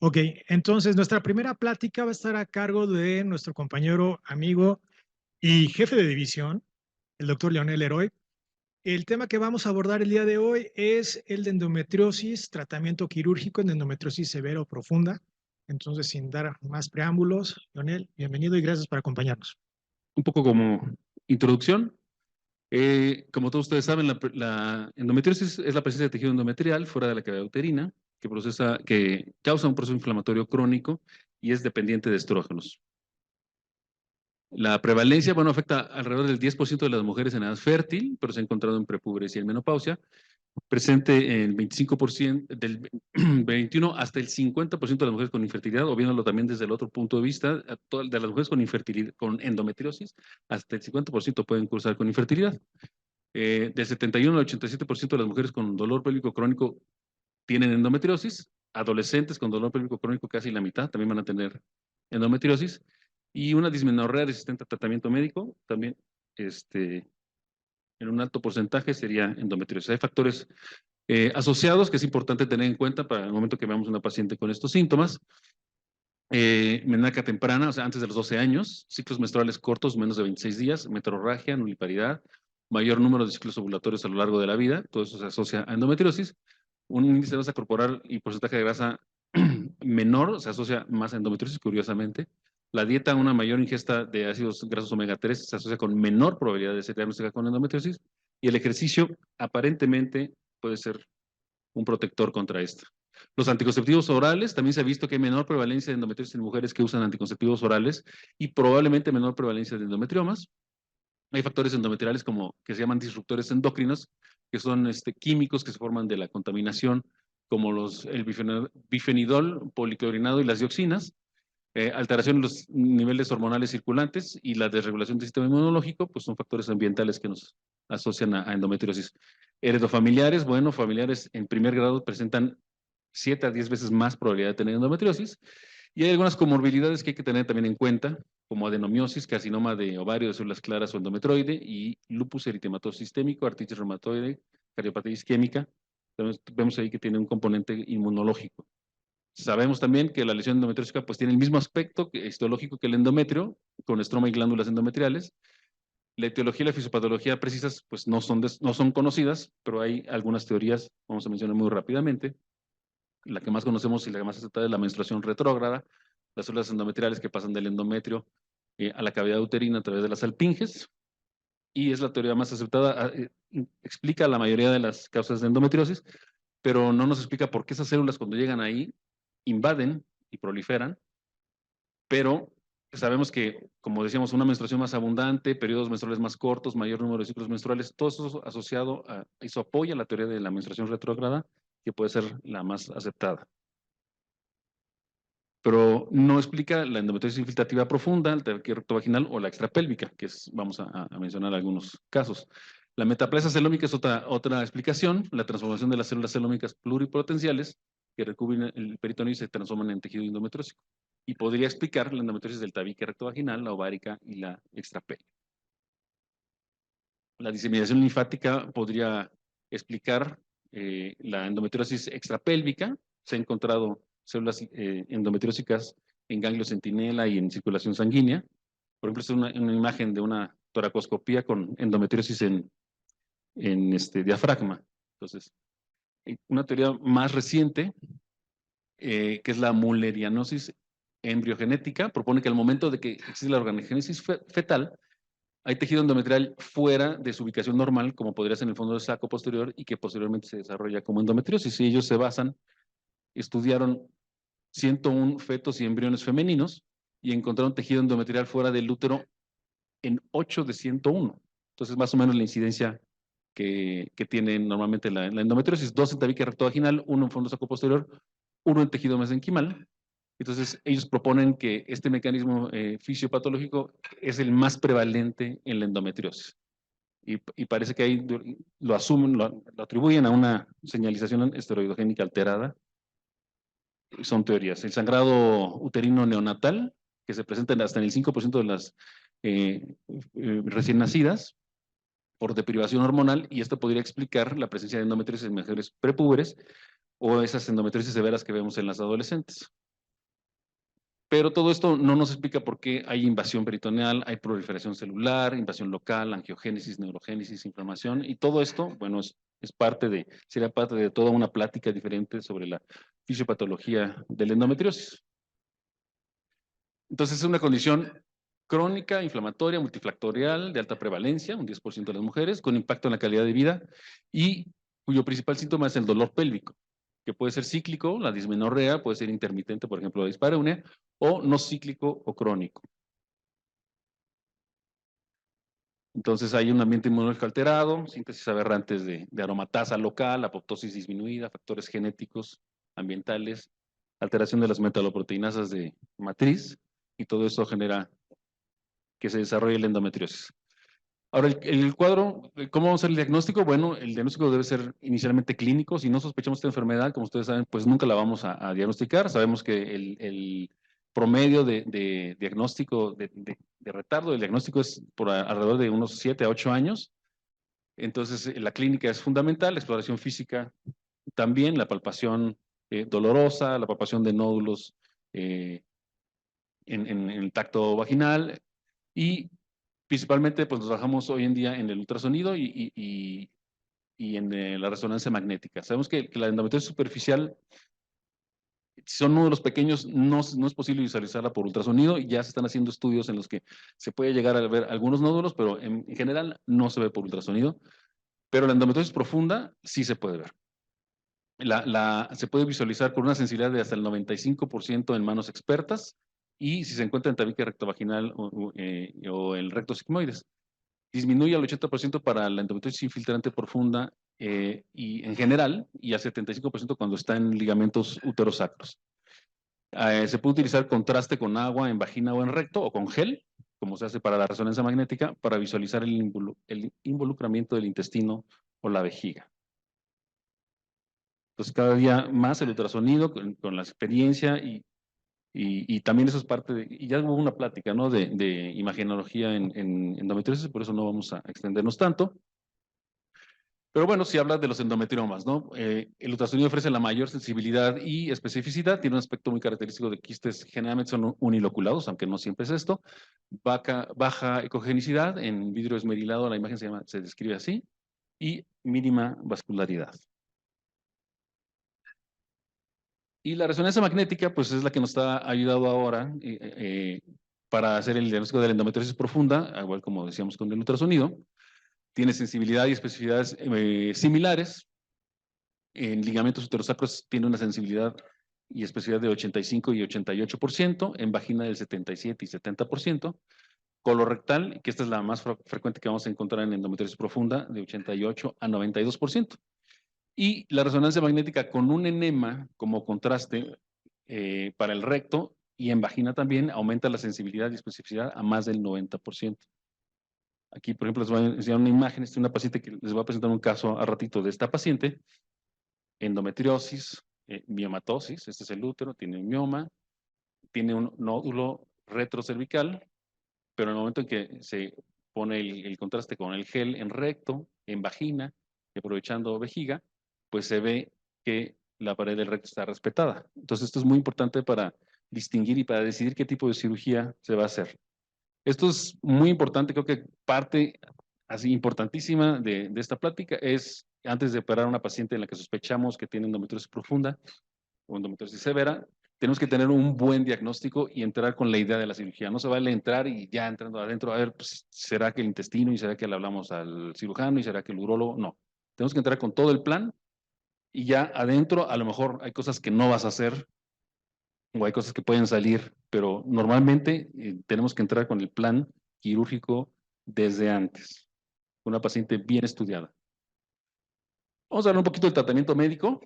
Ok, entonces nuestra primera plática va a estar a cargo de nuestro compañero, amigo y jefe de división, el doctor Leonel Leroy. El tema que vamos a abordar el día de hoy es el de endometriosis, tratamiento quirúrgico en endometriosis severa o profunda. Entonces, sin dar más preámbulos, Leonel, bienvenido y gracias por acompañarnos. Un poco como introducción, como todos ustedes saben, la endometriosis es la presencia de tejido endometrial fuera de la cavidad uterina que causa un proceso inflamatorio crónico y es dependiente de estrógenos. La prevalencia, bueno, afecta alrededor del 10% de las mujeres en edad fértil, pero se ha encontrado en prepubertad y en menopausia, presente en 25%, del 21 hasta el 50% de las mujeres con infertilidad, o viéndolo también desde el otro punto de vista, de las mujeres con infertilidad, con endometriosis, hasta el 50% pueden cursar con infertilidad. Del 71 al 87% de las mujeres con dolor pélvico crónico tienen endometriosis, adolescentes con dolor pélvico crónico casi la mitad también van a tener endometriosis, y una dismenorrea resistente a tratamiento médico también, en un alto porcentaje sería endometriosis. Hay factores asociados que es importante tener en cuenta para el momento que veamos una paciente con estos síntomas. Menarca temprana, o sea, antes de los 12 años, ciclos menstruales cortos, menos de 26 días, metrorragia, nuliparidad, mayor número de ciclos ovulatorios a lo largo de la vida, todo eso se asocia a endometriosis. Un índice de masa corporal y porcentaje de grasa menor se asocia más a endometriosis, curiosamente. La dieta, una mayor ingesta de ácidos grasos omega 3 se asocia con menor probabilidad de ser diagnosticada con endometriosis. Y el ejercicio aparentemente puede ser un protector contra esto. Los anticonceptivos orales, también se ha visto que hay menor prevalencia de endometriosis en mujeres que usan anticonceptivos orales y probablemente menor prevalencia de endometriomas. Hay factores endometriales como que se llaman disruptores endocrinos, que son químicos que se forman de la contaminación, como el bifenidol, policlorinado y las dioxinas, alteración en los niveles hormonales circulantes y la desregulación del sistema inmunológico, pues son factores ambientales que nos asocian a endometriosis. Heredofamiliares, bueno, familiares en primer grado presentan 7 a 10 veces más probabilidad de tener endometriosis, y hay algunas comorbilidades que hay que tener también en cuenta, como adenomiosis, carcinoma de ovario, de células claras o endometroide, y lupus eritematoso sistémico, artritis reumatoide, cardiopatía isquémica. Entonces, vemos ahí que tiene un componente inmunológico. Sabemos también que la lesión endometriósica pues tiene el mismo aspecto histológico que el endometrio, con estroma y glándulas endometriales. La etiología y la fisiopatología precisas pues no son conocidas, pero hay algunas teorías, vamos a mencionar muy rápidamente. La que más conocemos y la que más aceptada es la menstruación retrógrada, las células endometriales que pasan del endometrio a la cavidad uterina a través de las alpinges, y es la teoría más aceptada. Explica la mayoría de las causas de endometriosis, pero no nos explica por qué esas células cuando llegan ahí invaden y proliferan, pero sabemos que, como decíamos, una menstruación más abundante, periodos menstruales más cortos, mayor número de ciclos menstruales, todo eso asociado a, eso apoya la teoría de la menstruación retrógrada, que puede ser la más aceptada. Pero no explica la endometriosis infiltrativa profunda, el tabique rectovaginal o la extrapélvica, que vamos a mencionar algunos casos. La metaplasia celómica es otra explicación, la transformación de las células celómicas pluripotenciales que recubren el peritoneo y se transforman en tejido endometriósico. Y podría explicar la endometriosis del tabique rectovaginal, la ovárica y la extrapélvica. La diseminación linfática podría explicar la endometriosis extrapélvica. Se ha encontrado células endometriósicas en ganglios centinela y en circulación sanguínea. Por ejemplo, es una imagen de una toracoscopía con endometriosis en diafragma. Entonces, una teoría más reciente, que es la mullerianosis embriogenética, propone que al momento de que existe la organogénesis fetal, hay tejido endometrial fuera de su ubicación normal, como podría ser en el fondo del saco posterior, y que posteriormente se desarrolla como endometriosis. Y ellos estudiaron 101 fetos y embriones femeninos y encontraron tejido endometrial fuera del útero en 8 de 101. Entonces, más o menos la incidencia que tiene normalmente la endometriosis: 2 en tabique rectovaginal, 1 en fondo saco posterior, 1 en tejido mesenquimal. Entonces, ellos proponen que este mecanismo fisiopatológico es el más prevalente en la endometriosis. Y parece que ahí lo asumen, lo atribuyen a una señalización esteroidogénica alterada. Son teorías. El sangrado uterino neonatal, que se presenta hasta en el 5% de las recién nacidas por deprivación hormonal, y esto podría explicar la presencia de endometriosis en mujeres prepúberes o esas endometriosis severas que vemos en las adolescentes. Pero todo esto no nos explica por qué hay invasión peritoneal, hay proliferación celular, invasión local, angiogénesis, neurogénesis, inflamación, y todo esto, bueno, sería parte de toda una plática diferente sobre la fisiopatología de la endometriosis. Entonces es una condición crónica, inflamatoria, multifactorial, de alta prevalencia, un 10% de las mujeres, con impacto en la calidad de vida y cuyo principal síntoma es el dolor pélvico, que puede ser cíclico, la dismenorrea, puede ser intermitente, por ejemplo, la dispareunia, o no cíclico o crónico. Entonces hay un ambiente inmunológico alterado, síntesis aberrantes de aromatasa local, apoptosis disminuida, factores genéticos, ambientales, alteración de las metaloproteinasas de matriz, y todo eso genera que se desarrolle la endometriosis. Ahora, el cuadro, ¿cómo vamos a hacer el diagnóstico? Bueno, el diagnóstico debe ser inicialmente clínico. Si no sospechamos esta enfermedad, como ustedes saben, pues nunca la vamos a diagnosticar. Sabemos que el promedio de diagnóstico, de retardo del diagnóstico es por alrededor de unos 7 a 8 años. Entonces, la clínica es fundamental, la exploración física también, la palpación dolorosa, la palpación de nódulos en el tacto vaginal y principalmente pues nos bajamos hoy en día en el ultrasonido y en la resonancia magnética. Sabemos que la endometriosis superficial, si son nódulos pequeños, no es posible visualizarla por ultrasonido y ya se están haciendo estudios en los que se puede llegar a ver algunos nódulos, pero en general no se ve por ultrasonido. Pero la endometriosis profunda sí se puede ver. Se puede visualizar con una sensibilidad de hasta el 95% en manos expertas y si se encuentra en tabique rectovaginal o el recto sigmoides. Disminuye al 80% para la endometriosis infiltrante profunda y en general y al 75% cuando está en ligamentos uterosacros. Se puede utilizar contraste con agua en vagina o en recto o con gel, como se hace para la resonancia magnética, para visualizar el involucramiento del intestino o la vejiga. Entonces, cada día más el ultrasonido con la experiencia y también eso es parte de, y ya hubo una plática, ¿no? de imagenología en endometriosis, por eso no vamos a extendernos tanto. Pero bueno, si hablas de los endometriomas, ¿no? El ultrasonido ofrece la mayor sensibilidad y especificidad, tiene un aspecto muy característico de quistes, generalmente son uniloculados, aunque no siempre es esto. Baja ecogenicidad, en vidrio esmerilado la imagen se describe así, y mínima vascularidad. Y la resonancia magnética, pues es la que nos está ayudando ahora para hacer el diagnóstico de la endometriosis profunda, igual como decíamos con el ultrasonido. Tiene sensibilidad y especificidades similares. En ligamentos uterosacros tiene una sensibilidad y especificidad de 85 y 88%, en vagina del 77 y 70%, colorectal, que esta es la más frecuente que vamos a encontrar en endometriosis profunda, de 88 a 92%. Y la resonancia magnética con un enema como contraste para el recto y en vagina también aumenta la sensibilidad y especificidad a más del 90%. Aquí, por ejemplo, les voy a enseñar una imagen. Esta es una paciente que les voy a presentar un caso a ratito de esta paciente. Endometriosis, miomatosis, este es el útero, tiene un mioma, tiene un nódulo retrocervical, pero en el momento en que se pone el contraste con el gel en recto, en vagina, y aprovechando vejiga, pues se ve que la pared del recto está respetada. Entonces esto es muy importante para distinguir y para decidir qué tipo de cirugía se va a hacer. Esto es muy importante, creo que parte así importantísima de esta plática es, antes de operar a una paciente en la que sospechamos que tiene endometriosis profunda o endometriosis severa, tenemos que tener un buen diagnóstico y entrar con la idea de la cirugía. No se vale entrar y ya entrando adentro, a ver, pues, ¿será que el intestino y será que le hablamos al cirujano y será que el urólogo? No. Tenemos que entrar con todo el plan y ya adentro a lo mejor hay cosas que no vas a hacer o hay cosas que pueden salir, pero normalmente tenemos que entrar con el plan quirúrgico desde antes. Una paciente bien estudiada. Vamos a hablar un poquito del tratamiento médico,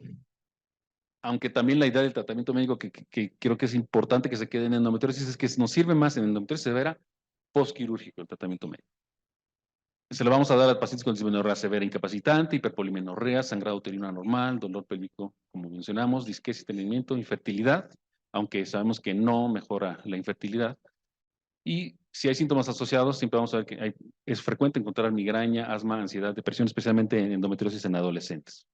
aunque también la idea del tratamiento médico que creo que es importante que se quede en endometriosis es que nos sirve más en endometriosis severa postquirúrgico el tratamiento médico. Se lo vamos a dar a pacientes con dismenorrea severa incapacitante, hiperpolimenorrea, sangrado uterino anormal, dolor pélvico, como mencionamos, disquesis, estreñimiento, infertilidad, aunque sabemos que no mejora la infertilidad. Y si hay síntomas asociados, siempre vamos a ver que es frecuente encontrar migraña, asma, ansiedad, depresión, especialmente en endometriosis en adolescentes.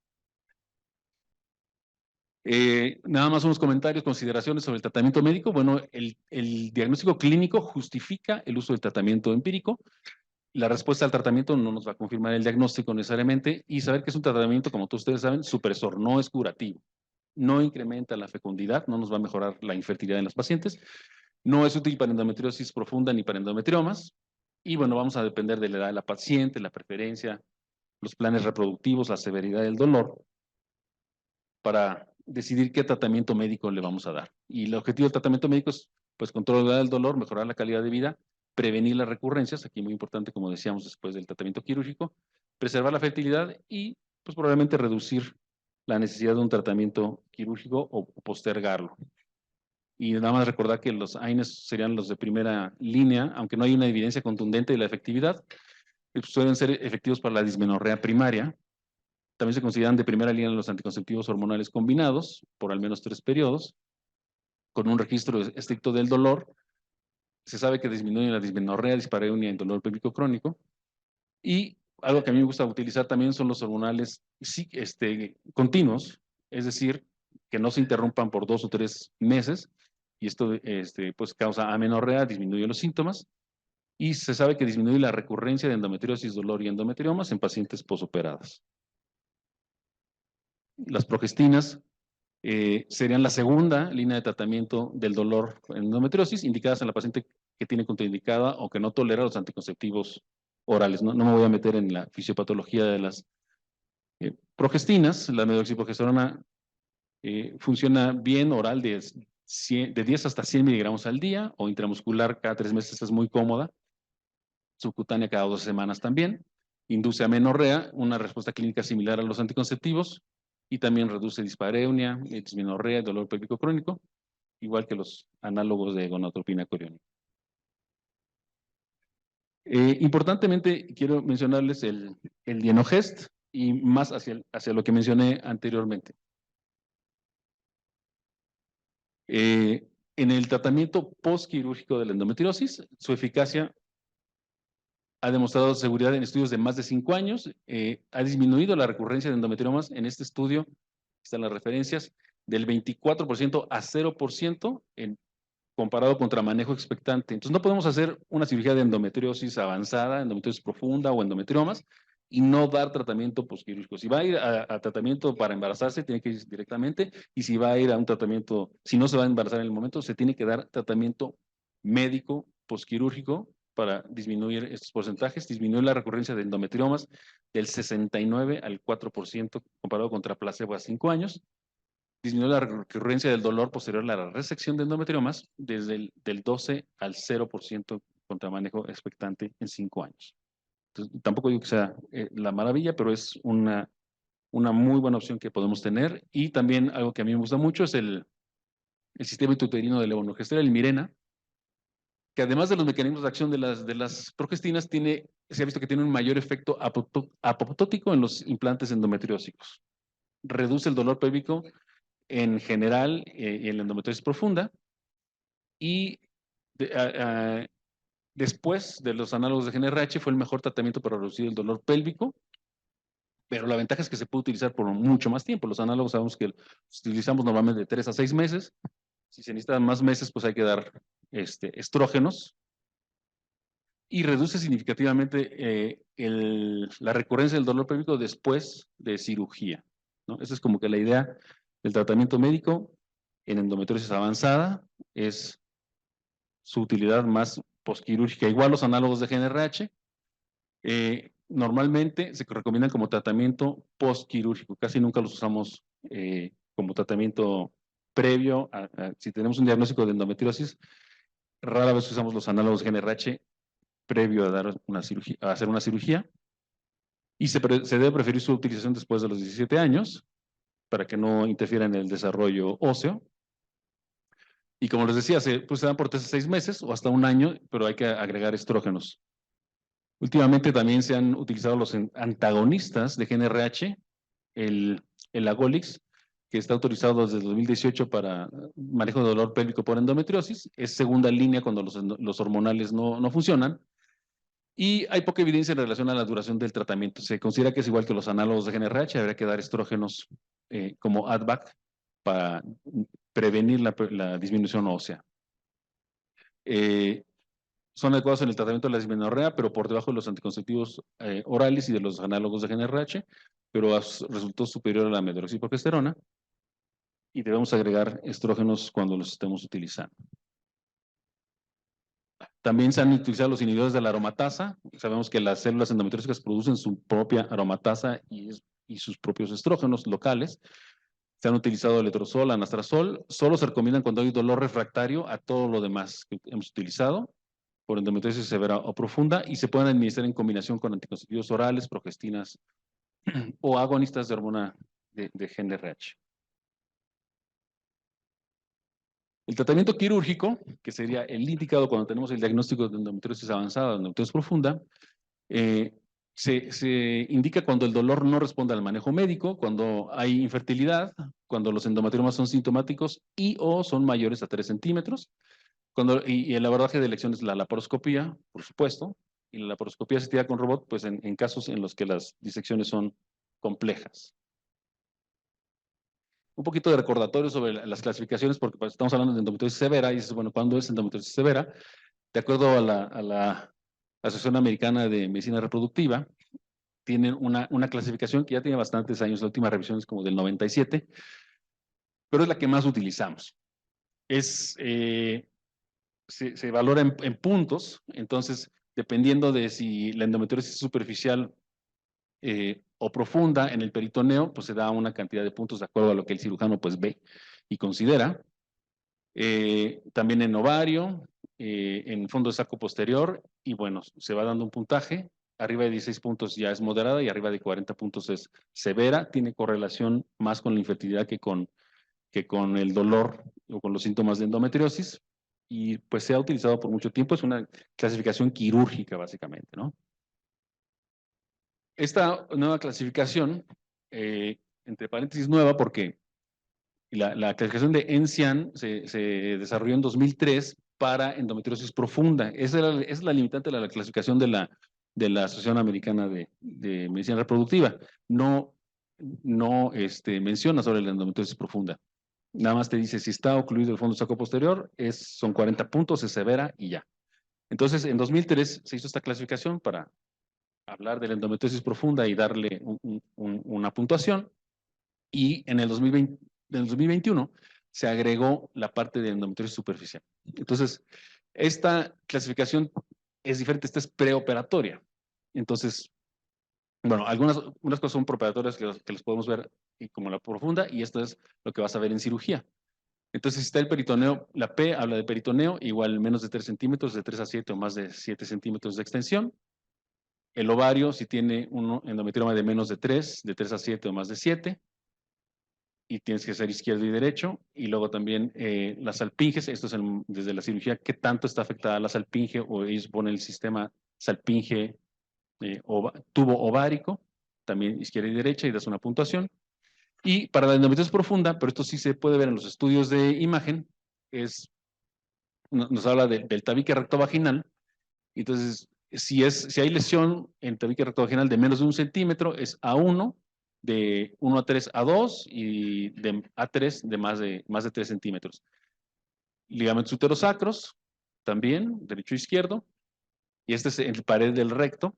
Nada más unos comentarios, consideraciones sobre el tratamiento médico. Bueno, el diagnóstico clínico justifica el uso del tratamiento empírico. La respuesta al tratamiento no nos va a confirmar el diagnóstico necesariamente, y saber que es un tratamiento, como todos ustedes saben, supresor, no es curativo. No incrementa la fecundidad, no nos va a mejorar la infertilidad en los pacientes. No es útil para endometriosis profunda ni para endometriomas. Y bueno, vamos a depender de la edad de la paciente, la preferencia, los planes reproductivos, la severidad del dolor, para decidir qué tratamiento médico le vamos a dar. Y el objetivo del tratamiento médico es, pues, controlar el dolor, mejorar la calidad de vida, prevenir las recurrencias, aquí muy importante, como decíamos, después del tratamiento quirúrgico, preservar la fertilidad y, pues, probablemente reducir la necesidad de un tratamiento quirúrgico o postergarlo. Y nada más recordar que los AINES serían los de primera línea, aunque no hay una evidencia contundente de la efectividad, suelen ser efectivos para la dismenorrea primaria. También se consideran de primera línea los anticonceptivos hormonales combinados por al menos 3 periodos, con un registro estricto del dolor. Se sabe que disminuyen la dismenorrea, dispareunia y dolor pélvico crónico. Y algo que a mí me gusta utilizar también son los hormonales continuos, es decir, que no se interrumpan por 2 o 3 meses, y esto pues causa amenorrea, disminuye los síntomas, y se sabe que disminuye la recurrencia de endometriosis, dolor y endometriomas en pacientes posoperadas. Las progestinas serían la segunda línea de tratamiento del dolor en endometriosis, indicadas en la paciente que tiene contraindicada o que no tolera los anticonceptivos orales. No me voy a meter en la fisiopatología de las progestinas. La medroxiprogesterona funciona bien oral de 10 hasta 100 miligramos al día, o intramuscular cada 3 meses, es muy cómoda. Subcutánea cada 2 semanas también. Induce amenorrea, una respuesta clínica similar a los anticonceptivos, y también reduce dispareunia, dismenorrea, dolor pélvico crónico, igual que los análogos de gonadotropina coriónica. Importantemente, quiero mencionarles el Dienogest, y más hacia lo que mencioné anteriormente. En el tratamiento postquirúrgico de la endometriosis, su eficacia ha demostrado seguridad en estudios de más de 5 años, ha disminuido la recurrencia de endometriomas en este estudio, están las referencias, del 24% a 0% comparado contra manejo expectante. Entonces no podemos hacer una cirugía de endometriosis avanzada, endometriosis profunda o endometriomas, y no dar tratamiento postquirúrgico. Si va a ir a tratamiento para embarazarse, tiene que ir directamente, y si va a ir a un tratamiento, si no se va a embarazar en el momento, se tiene que dar tratamiento médico postquirúrgico para disminuir estos porcentajes, disminuir la recurrencia de endometriomas del 69 al 4% comparado contra placebo a 5 años, disminuir la recurrencia del dolor posterior a la resección de endometriomas desde del 12 al 0% contra manejo expectante en 5 años. Entonces, tampoco digo que sea la maravilla, pero es una muy buena opción que podemos tener. Y también algo que a mí me gusta mucho es el sistema intrauterino de levonorgestrel, el Mirena, que además de los mecanismos de acción de las progestinas, se ha visto que tiene un mayor efecto apoptótico en los implantes endometriósicos. Reduce el dolor pélvico en general y en la endometriosis profunda, y después de los análogos de GnRH fue el mejor tratamiento para reducir el dolor pélvico, pero la ventaja es que se puede utilizar por mucho más tiempo. Los análogos sabemos que los utilizamos normalmente de 3 a 6 meses. Si se necesitan más meses, pues hay que dar estrógenos, y reduce significativamente la recurrencia del dolor pélvico después de cirugía, ¿no? Esa es como que la idea del tratamiento médico en endometriosis avanzada, es su utilidad más postquirúrgica. Igual los análogos de GnRH, normalmente se recomiendan como tratamiento postquirúrgico, casi nunca los usamos como tratamiento previo si tenemos un diagnóstico de endometriosis, rara vez usamos los análogos de GnRH previo a dar una cirugía, a hacer una cirugía, y se debe preferir su utilización después de los 17 años para que no interfiera en el desarrollo óseo. Y como les decía, se dan por 3 a 6 meses o hasta 1 año, pero hay que agregar estrógenos. Últimamente también se han utilizado los antagonistas de GnRH, el Agolix, que está autorizado desde el 2018 para manejo de dolor pélvico por endometriosis. Es segunda línea cuando los hormonales no funcionan. Y hay poca evidencia en relación a la duración del tratamiento. Se considera que es igual que los análogos de GnRH, habría que dar estrógenos como ADVAC para prevenir la disminución ósea. Son adecuados en el tratamiento de la dismenorrea, pero por debajo de los anticonceptivos orales y de los análogos de GnRH, pero resultó superior a la medroxiprogesterona, y debemos agregar estrógenos cuando los estemos utilizando. También se han utilizado los inhibidores de la aromatasa. Sabemos que las células endometriósicas producen su propia aromatasa y sus propios estrógenos locales. Se han utilizado letrozol, anastrozol. Solo se recomiendan cuando hay dolor refractario a todo lo demás que hemos utilizado por endometriosis severa o profunda, y se pueden administrar en combinación con anticonceptivos orales, progestinas o agonistas de hormona de GnRH. El tratamiento quirúrgico, que sería el indicado cuando tenemos el diagnóstico de endometriosis avanzada, endometriosis profunda, se indica cuando el dolor no responde al manejo médico, cuando hay infertilidad, cuando los endometriomas son sintomáticos y o son mayores a 3 centímetros, y el abordaje de elección es la laparoscopía, por supuesto, y la laparoscopía se tira con robot, pues en casos en los que las disecciones son complejas. Un poquito de recordatorio sobre las clasificaciones, porque pues, estamos hablando de endometriosis severa, y dices, bueno, ¿cuándo es endometriosis severa? De acuerdo a la Asociación Americana de Medicina Reproductiva, tienen una clasificación que ya tiene bastantes años, la última revisión es como del 97, pero es la que más utilizamos. Se valora en puntos, entonces, dependiendo de si la endometriosis es superficial o profunda en el peritoneo, pues se da una cantidad de puntos de acuerdo a lo que el cirujano pues ve y considera. También en ovario, en fondo de saco posterior, y bueno, se va dando un puntaje. Arriba de 16 puntos ya es moderada y arriba de 40 puntos es severa. Tiene correlación más con la infertilidad que con el dolor o con los síntomas de endometriosis. Y pues se ha utilizado por mucho tiempo. Es una clasificación quirúrgica, básicamente, ¿no? Esta nueva clasificación, entre paréntesis nueva, porque la clasificación de NCIAN se desarrolló en 2003 para endometriosis profunda. Esa es la limitante de la clasificación de la Asociación Americana de Medicina Reproductiva. No menciona sobre la endometriosis profunda. Nada más te dice si está ocluido el fondo saco posterior, son 40 puntos, es severa y ya. Entonces, en 2003 se hizo esta clasificación para hablar de la endometriosis profunda y darle una puntuación, y en el 2021 se agregó la parte de endometriosis superficial. Entonces, esta clasificación es diferente, esta es preoperatoria. Entonces, bueno, unas cosas son preoperatorias que las podemos ver como la profunda, y esto es lo que vas a ver en cirugía. Entonces, si está el peritoneo, la P habla de peritoneo, igual menos de 3 centímetros, de 3 a 7 o más de 7 centímetros de extensión. El ovario, si tiene un endometrioma de menos de 3 a 7 o más de 7, y tienes que ser izquierdo y derecho. Y luego también las salpinges, esto es desde la cirugía, qué tanto está afectada la salpinge, o ellos ponen el sistema salpinge tubo ovárico, también izquierda y derecha, y das una puntuación. Y para la endometriosis profunda, pero esto sí se puede ver en los estudios de imagen, nos habla del tabique rectovaginal. Entonces, si hay lesión en tabique rectovaginal de menos de 1 centímetro, es A1, de 1 a 3 a 2, y de A3 de más de 3 centímetros. Ligamentos uterosacros, también, derecho e izquierdo, y este es en la pared del recto,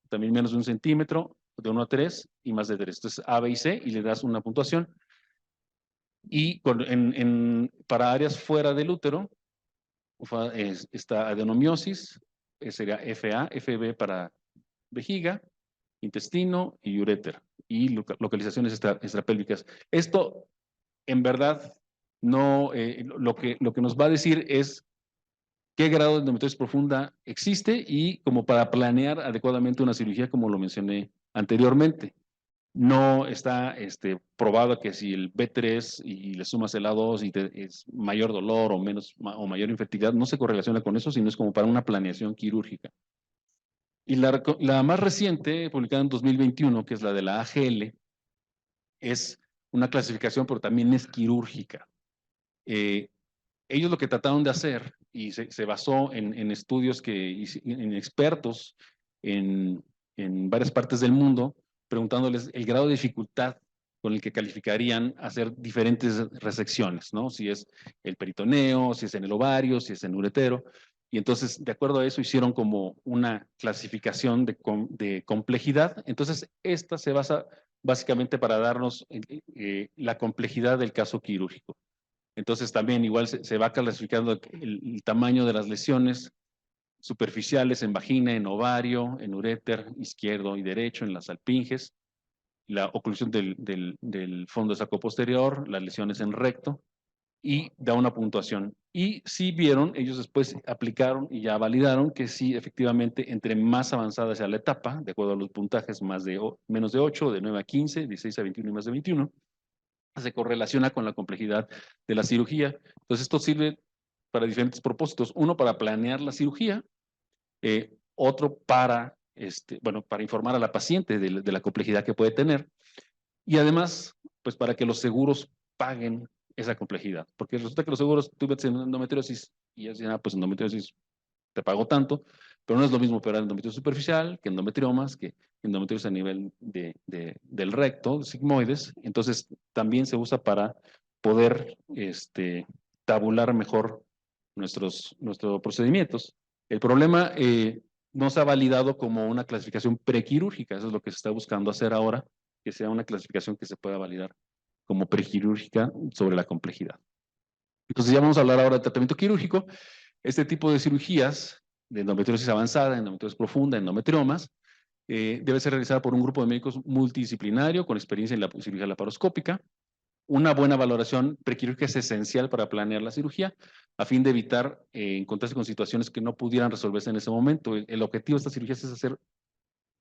también menos de 1 centímetro, de 1 a 3 y más de 3. Entonces, A, B y C, y le das una puntuación. Y para áreas fuera del útero, está adenomiosis, sería FA, FB para vejiga, intestino y uréter, y localizaciones extrapélvicas. Esto, en verdad, no, lo que nos va a decir es qué grado de endometriosis profunda existe, y como para planear adecuadamente una cirugía, como lo mencioné anteriormente. No está probado que si el B3 y le sumas el A2 y es mayor dolor o mayor infertilidad, no se correlaciona con eso, sino es como para una planeación quirúrgica. Y la más reciente, publicada en 2021, que es la de la AGL, es una clasificación, pero también es quirúrgica. Ellos lo que trataron de hacer, y se basó en estudios en expertos en varias partes del mundo, preguntándoles el grado de dificultad con el que calificarían hacer diferentes resecciones, ¿no? Si es el peritoneo, si es en el ovario, si es en uretero. Y entonces, de acuerdo a eso, hicieron como una clasificación de complejidad. Entonces, esta se basa básicamente para darnos la complejidad del caso quirúrgico. Entonces, también igual se va clasificando el tamaño de las lesiones superficiales en vagina, en ovario, en uréter izquierdo y derecho, en las alpinges, la oclusión del fondo saco posterior, las lesiones en recto, y da una puntuación. Y sí vieron, ellos después aplicaron y ya validaron que sí, efectivamente, entre más avanzada sea la etapa, de acuerdo a los puntajes, menos de 8, de 9 a 15, 16 a 21 y más de 21, se correlaciona con la complejidad de la cirugía. Entonces, esto sirve para diferentes propósitos. Uno, para planear la cirugía, otro para, bueno, para informar a la paciente de la complejidad que puede tener, y además, pues para que los seguros paguen esa complejidad, porque resulta que los seguros, tú ves en endometriosis y ya dicen, pues endometriosis te pago tanto, pero no es lo mismo operar endometriosis superficial que endometriomas, que endometriosis a nivel del recto, sigmoides. Entonces también se usa para poder tabular mejor nuestros procedimientos. El problema no se ha validado como una clasificación prequirúrgica, eso es lo que se está buscando hacer ahora, que sea una clasificación que se pueda validar como prequirúrgica sobre la complejidad. Entonces ya vamos a hablar ahora de tratamiento quirúrgico. Este tipo de cirugías, de endometriosis avanzada, endometriosis profunda, endometriomas, debe ser realizada por un grupo de médicos multidisciplinario con experiencia en la cirugía laparoscópica. Una buena valoración prequirúrgica es esencial para planear la cirugía, a fin de evitar encontrarse con situaciones que no pudieran resolverse en ese momento. El objetivo de estas cirugías es hacer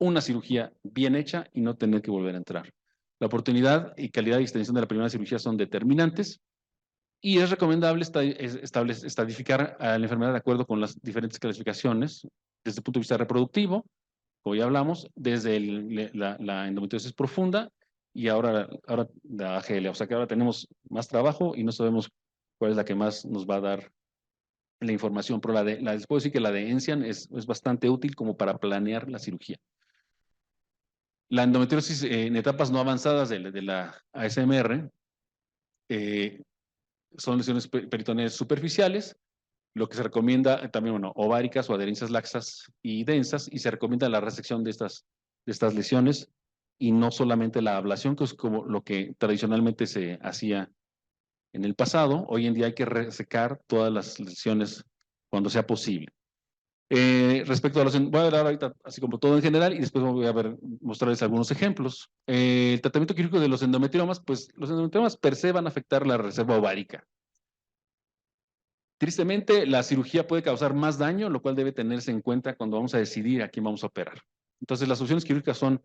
una cirugía bien hecha y no tener que volver a entrar. La oportunidad y calidad y extensión de la primera cirugía son determinantes, y es recomendable estadificar a la enfermedad de acuerdo con las diferentes clasificaciones, desde el punto de vista reproductivo, como ya hablamos, desde la endometriosis profunda y ahora la AGL. O sea que ahora tenemos más trabajo y no sabemos cuál es la que más nos va a dar la información, pero les puedo decir que la de ENSIAN es bastante útil como para planear la cirugía. La endometriosis en etapas no avanzadas de la ASMR son lesiones peritoneales superficiales, lo que se recomienda también, bueno, ováricas o adherencias laxas y densas, y se recomienda la resección de estas lesiones y no solamente la ablación, que es como lo que tradicionalmente se hacía en el pasado. Hoy en día hay que resecar todas las lesiones cuando sea posible. Respecto a los, voy a hablar ahorita así como todo en general y después voy a mostrarles algunos ejemplos. El tratamiento quirúrgico de los endometriomas, pues los endometriomas per se van a afectar la reserva ovárica. Tristemente, la cirugía puede causar más daño, lo cual debe tenerse en cuenta cuando vamos a decidir a quién vamos a operar. Entonces, las opciones quirúrgicas son: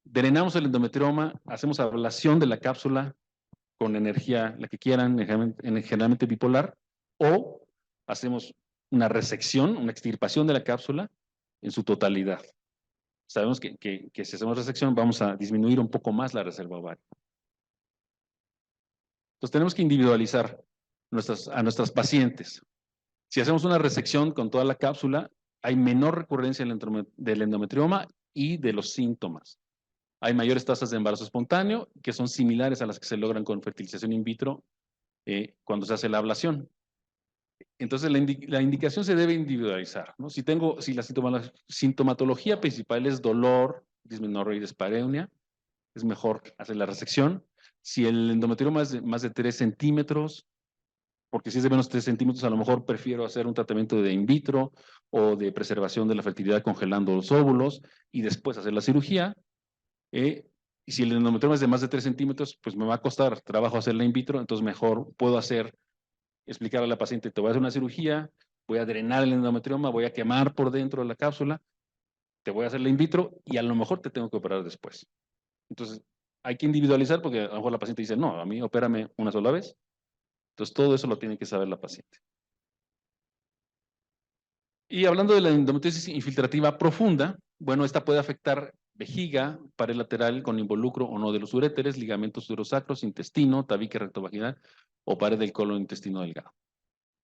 drenamos el endometrioma, hacemos ablación de la cápsula con energía, la que quieran, generalmente bipolar, o hacemos una resección, una extirpación de la cápsula en su totalidad. Sabemos que si hacemos resección vamos a disminuir un poco más la reserva ovárica. Entonces, tenemos que individualizar a nuestras pacientes. Si hacemos una resección con toda la cápsula, hay menor recurrencia del endometrioma y de los síntomas. Hay mayores tasas de embarazo espontáneo, que son similares a las que se logran con fertilización in vitro cuando se hace la ablación. Entonces, la indicación se debe individualizar, ¿no? Si la sintomatología principal es dolor, dismenorrea y dispareunia, es mejor hacer la resección. Si el endometrioma es de más de 3 centímetros, porque si es de menos de 3 centímetros, a lo mejor prefiero hacer un tratamiento de in vitro o de preservación de la fertilidad congelando los óvulos y después hacer la cirugía. Y si el endometrioma es de más de 3 centímetros, pues me va a costar trabajo hacerla in vitro, entonces mejor puedo explicar a la paciente: te voy a hacer una cirugía, voy a drenar el endometrioma, voy a quemar por dentro de la cápsula, te voy a hacer la in vitro y a lo mejor te tengo que operar después. Entonces, hay que individualizar, porque a lo mejor la paciente dice: no, a mí opérame una sola vez. Entonces, todo eso lo tiene que saber la paciente. Y hablando de la endometriosis infiltrativa profunda, bueno, esta puede afectar vejiga, pared lateral con involucro o no de los uréteres, ligamentos urosacros, intestino, tabique rectovaginal o pared del colon intestino delgado.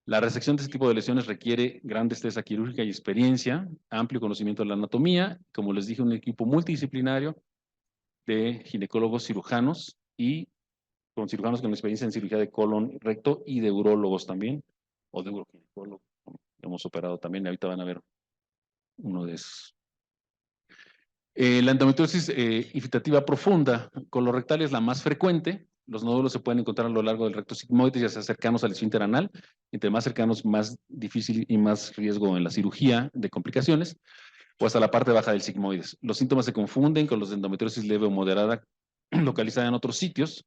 La resección de este tipo de lesiones requiere gran destreza quirúrgica y experiencia, amplio conocimiento de la anatomía, como les dije, un equipo multidisciplinario de ginecólogos, cirujanos y con cirujanos con experiencia en cirugía de colon recto y de urólogos también, o de uroginecólogos. Hemos operado también, ahorita van a ver uno de esos. La endometriosis infiltrativa profunda colorectal es la más frecuente. Los nódulos se pueden encontrar a lo largo del recto sigmoide, ya sea cercanos al esfínter anal. Entre más cercanos, más difícil y más riesgo en la cirugía de complicaciones, o hasta la parte baja del sigmoides. Los síntomas se confunden con los de endometriosis leve o moderada localizada en otros sitios.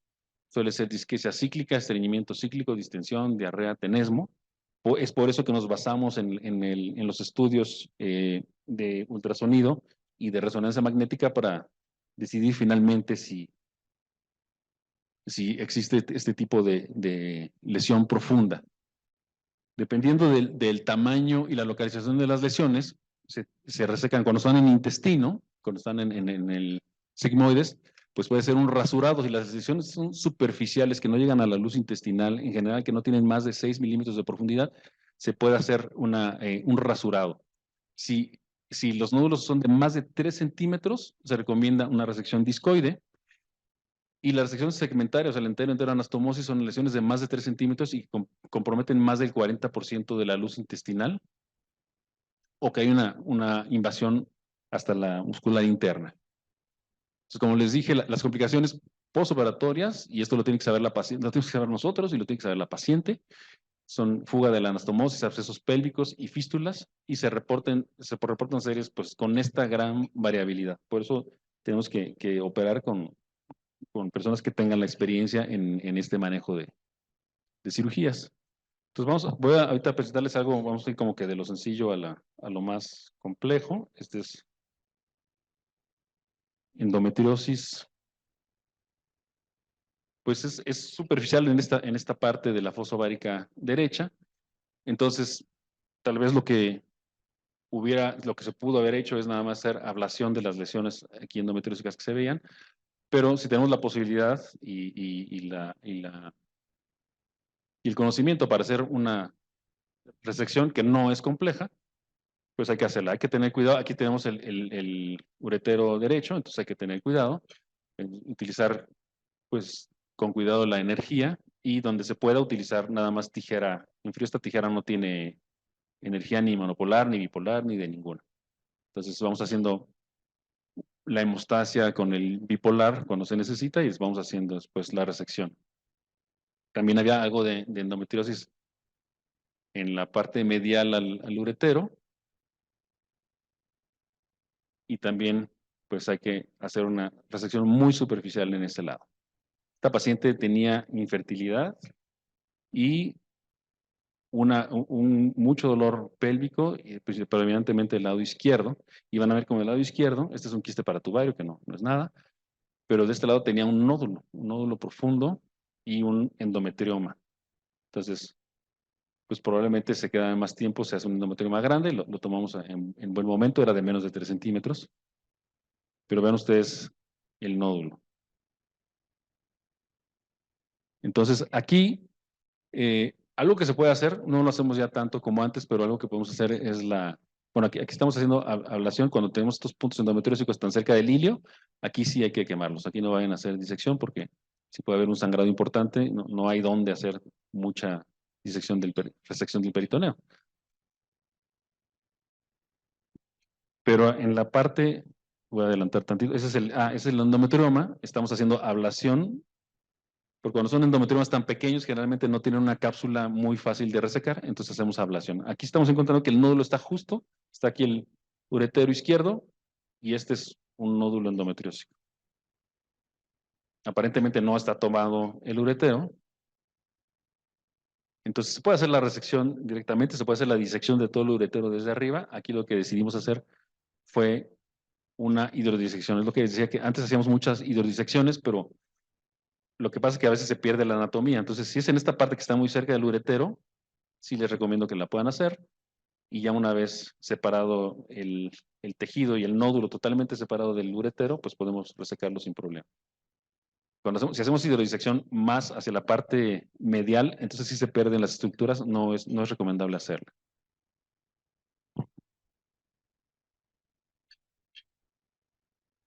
Suele ser disquesia cíclica, estreñimiento cíclico, distensión, diarrea, tenesmo. Es por eso que nos basamos en los estudios de ultrasonido y de resonancia magnética para decidir finalmente si existe este tipo de lesión profunda. Dependiendo del tamaño y la localización de las lesiones, se resecan cuando están en intestino, cuando están en el sigmoides, pues puede ser un rasurado. Si las lesiones son superficiales, que no llegan a la luz intestinal, en general que no tienen más de 6 milímetros de profundidad, se puede hacer un rasurado. Si los nódulos son de más de 3 centímetros, se recomienda una resección discoide. Y las resecciones segmentarias, o el entero anastomosis, son lesiones de más de 3 centímetros y comprometen más del 40% de la luz intestinal, o que hay una invasión hasta la muscular interna. Entonces, como les dije, las complicaciones postoperatorias, y esto lo tiene que saber la paciente, lo tenemos que saber nosotros y lo tiene que saber la paciente, son fuga de la anastomosis, abscesos pélvicos y fístulas, y se reportan series pues, con esta gran variabilidad. Por eso tenemos que operar con personas que tengan la experiencia en este manejo de cirugías. Entonces voy a ahorita presentarles algo, vamos a ir como que de lo sencillo a lo más complejo. Este es endometriosis, pues es superficial en esta parte de la fosa ovárica derecha. Entonces, tal vez lo que se pudo haber hecho es nada más hacer ablación de las lesiones aquí endometriósicas que se veían, pero si tenemos la posibilidad y el conocimiento para hacer una resección que no es compleja, pues hay que hacerla. Hay que tener cuidado. Aquí tenemos el uretero derecho, entonces hay que tener cuidado. Utilizar, pues, con cuidado la energía y donde se pueda utilizar nada más tijera. En frío esta tijera no tiene energía ni monopolar, ni bipolar, ni de ninguna. Entonces vamos haciendo la hemostasia con el bipolar cuando se necesita y vamos haciendo después la resección. También había algo de endometriosis en la parte medial al uretero, y también pues hay que hacer una resección muy superficial en este lado. Esta paciente tenía infertilidad y mucho dolor pélvico, pues, predominantemente del lado izquierdo, y van a ver como el lado izquierdo, este es un quiste paratubario, que no es nada, pero de este lado tenía un nódulo profundo y un endometrioma. Entonces, pues probablemente se queda más tiempo, se hace un endometrioma grande, lo tomamos en buen momento, era de menos de 3 centímetros, pero vean ustedes el nódulo. Entonces, aquí, algo que se puede hacer, no lo hacemos ya tanto como antes, pero algo que podemos hacer es bueno, aquí estamos haciendo ablación cuando tenemos estos puntos endometriósicos tan cerca del hilio, aquí sí hay que quemarlos, aquí no vayan a hacer disección porque sí puede haber un sangrado importante, no hay dónde hacer mucha resección del peritoneo. Pero en la parte, voy a adelantar tantito, ese es el endometrioma, estamos haciendo ablación, porque cuando son endometriomas tan pequeños, generalmente no tienen una cápsula muy fácil de resecar, entonces hacemos ablación. Aquí estamos encontrando que el nódulo está justo, está aquí el uretero izquierdo, y este es un nódulo endometriósico. Aparentemente no está tomado el uretero, entonces se puede hacer la resección directamente, se puede hacer la disección de todo el uretero desde arriba. Aquí lo que decidimos hacer fue una hidrodisección. Es lo que decía, que antes hacíamos muchas hidrodisecciones, pero lo que pasa es que a veces se pierde la anatomía. Entonces, si es en esta parte que está muy cerca del uretero, sí les recomiendo que la puedan hacer. Y ya una vez separado el tejido y el nódulo totalmente separado del uretero, pues podemos resecarlo sin problema. Si hacemos hidrodisección más hacia la parte medial, entonces sí se pierden las estructuras, no es recomendable hacerla.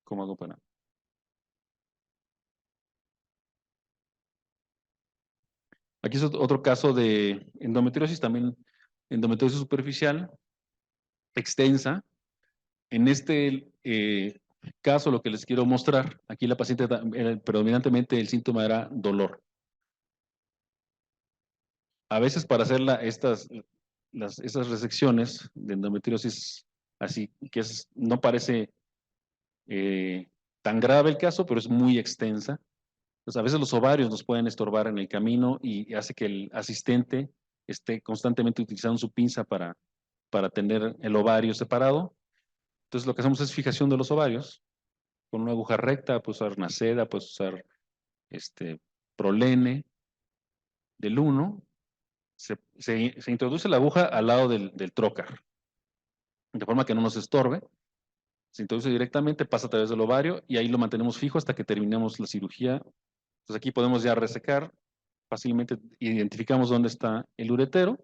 ¿Cómo hago para? Aquí es otro caso de endometriosis, también endometriosis superficial, extensa. En este caso, lo que les quiero mostrar, aquí la paciente, predominantemente el síntoma era dolor. A veces para hacer estas resecciones de endometriosis, así que no parece tan grave el caso, pero es muy extensa. Pues a veces los ovarios nos pueden estorbar en el camino y hace que el asistente esté constantemente utilizando su pinza para tener el ovario separado. Entonces lo que hacemos es fijación de los ovarios con una aguja recta, puedes usar una seda, puedes usar prolene del 1. Se introduce la aguja al lado del trócar, de forma que no nos estorbe. Se introduce directamente, pasa a través del ovario y ahí lo mantenemos fijo hasta que terminemos la cirugía. Entonces aquí podemos ya resecar, fácilmente identificamos dónde está el uretero.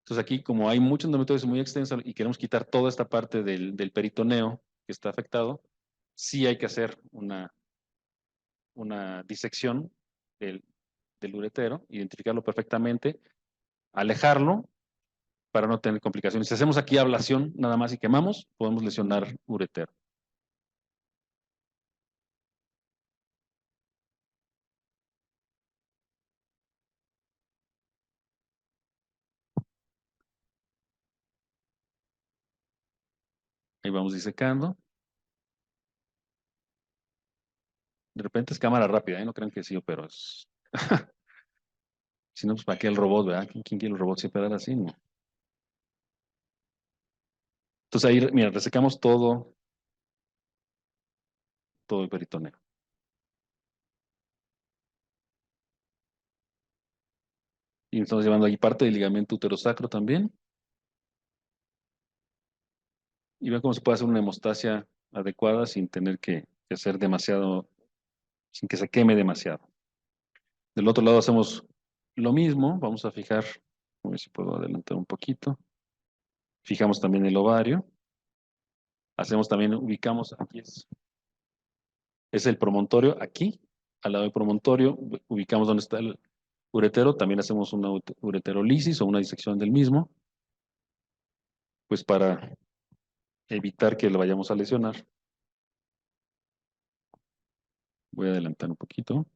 Entonces aquí, como hay mucha endometriosis muy extensa y queremos quitar toda esta parte del peritoneo que está afectado, sí hay que hacer una disección del uretero, identificarlo perfectamente, alejarlo para no tener complicaciones. Si hacemos aquí ablación nada más y quemamos, podemos lesionar uretero. Ahí vamos disecando. De repente es cámara rápida, ¿eh? No crean que sí, pero es... Si no, pues ¿para qué el robot, verdad? ¿Quién quiere el robot siempre dar así? No. Entonces ahí, mira, resecamos todo el peritoneo. Y estamos llevando ahí parte del ligamento uterosacro también. Y ven cómo se puede hacer una hemostasia adecuada sin tener que hacer demasiado, sin que se queme demasiado. Del otro lado hacemos lo mismo. Vamos a fijar, a ver si puedo adelantar un poquito. Fijamos también el ovario. Hacemos también, ubicamos, aquí es el promontorio, aquí, al lado del promontorio, ubicamos donde está el uretero. También hacemos una ureterolisis o una disección del mismo, pues para evitar que lo vayamos a lesionar. Voy a adelantar un poquito.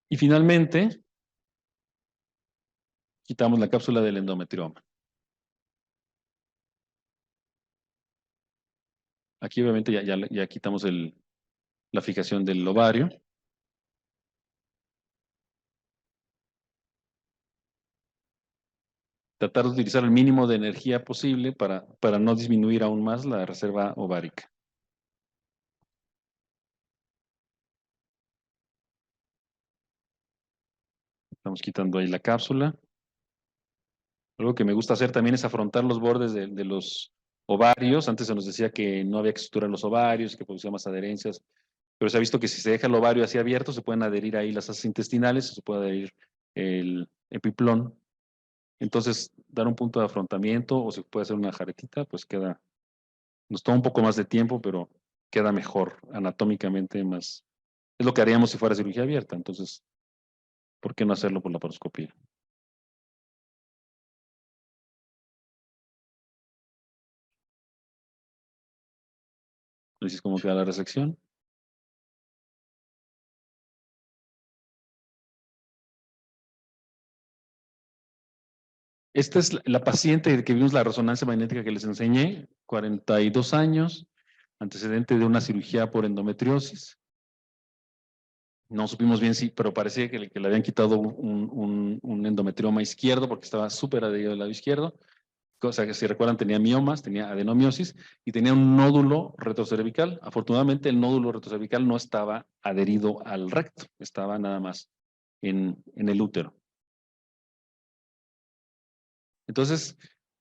Y finalmente, quitamos la cápsula del endometrioma. Aquí obviamente ya quitamos la fijación del ovario. Tratar de utilizar el mínimo de energía posible para no disminuir aún más la reserva ovárica. Estamos quitando ahí la cápsula. Algo que me gusta hacer también es afrontar los bordes de los ovarios. Antes se nos decía que no había que suturar los ovarios, que producía más adherencias, pero se ha visto que si se deja el ovario así abierto, se pueden adherir ahí las asas intestinales, se puede adherir el epiplón. Entonces, dar un punto de afrontamiento o se puede hacer una jaretita, pues nos toma un poco más de tiempo, pero queda mejor, anatómicamente más. Es lo que haríamos si fuera cirugía abierta, entonces, ¿por qué no hacerlo por la laparoscopía? Así es como queda la resección. Esta es la paciente que vimos la resonancia magnética que les enseñé, 42 años, antecedente de una cirugía por endometriosis. No supimos bien si, pero parecía que le habían quitado un endometrioma izquierdo porque estaba súper adherido al lado izquierdo. Cosa que si recuerdan tenía miomas, tenía adenomiosis y tenía un nódulo retrocervical. Afortunadamente el nódulo retrocervical no estaba adherido al recto, estaba nada más en el útero. Entonces,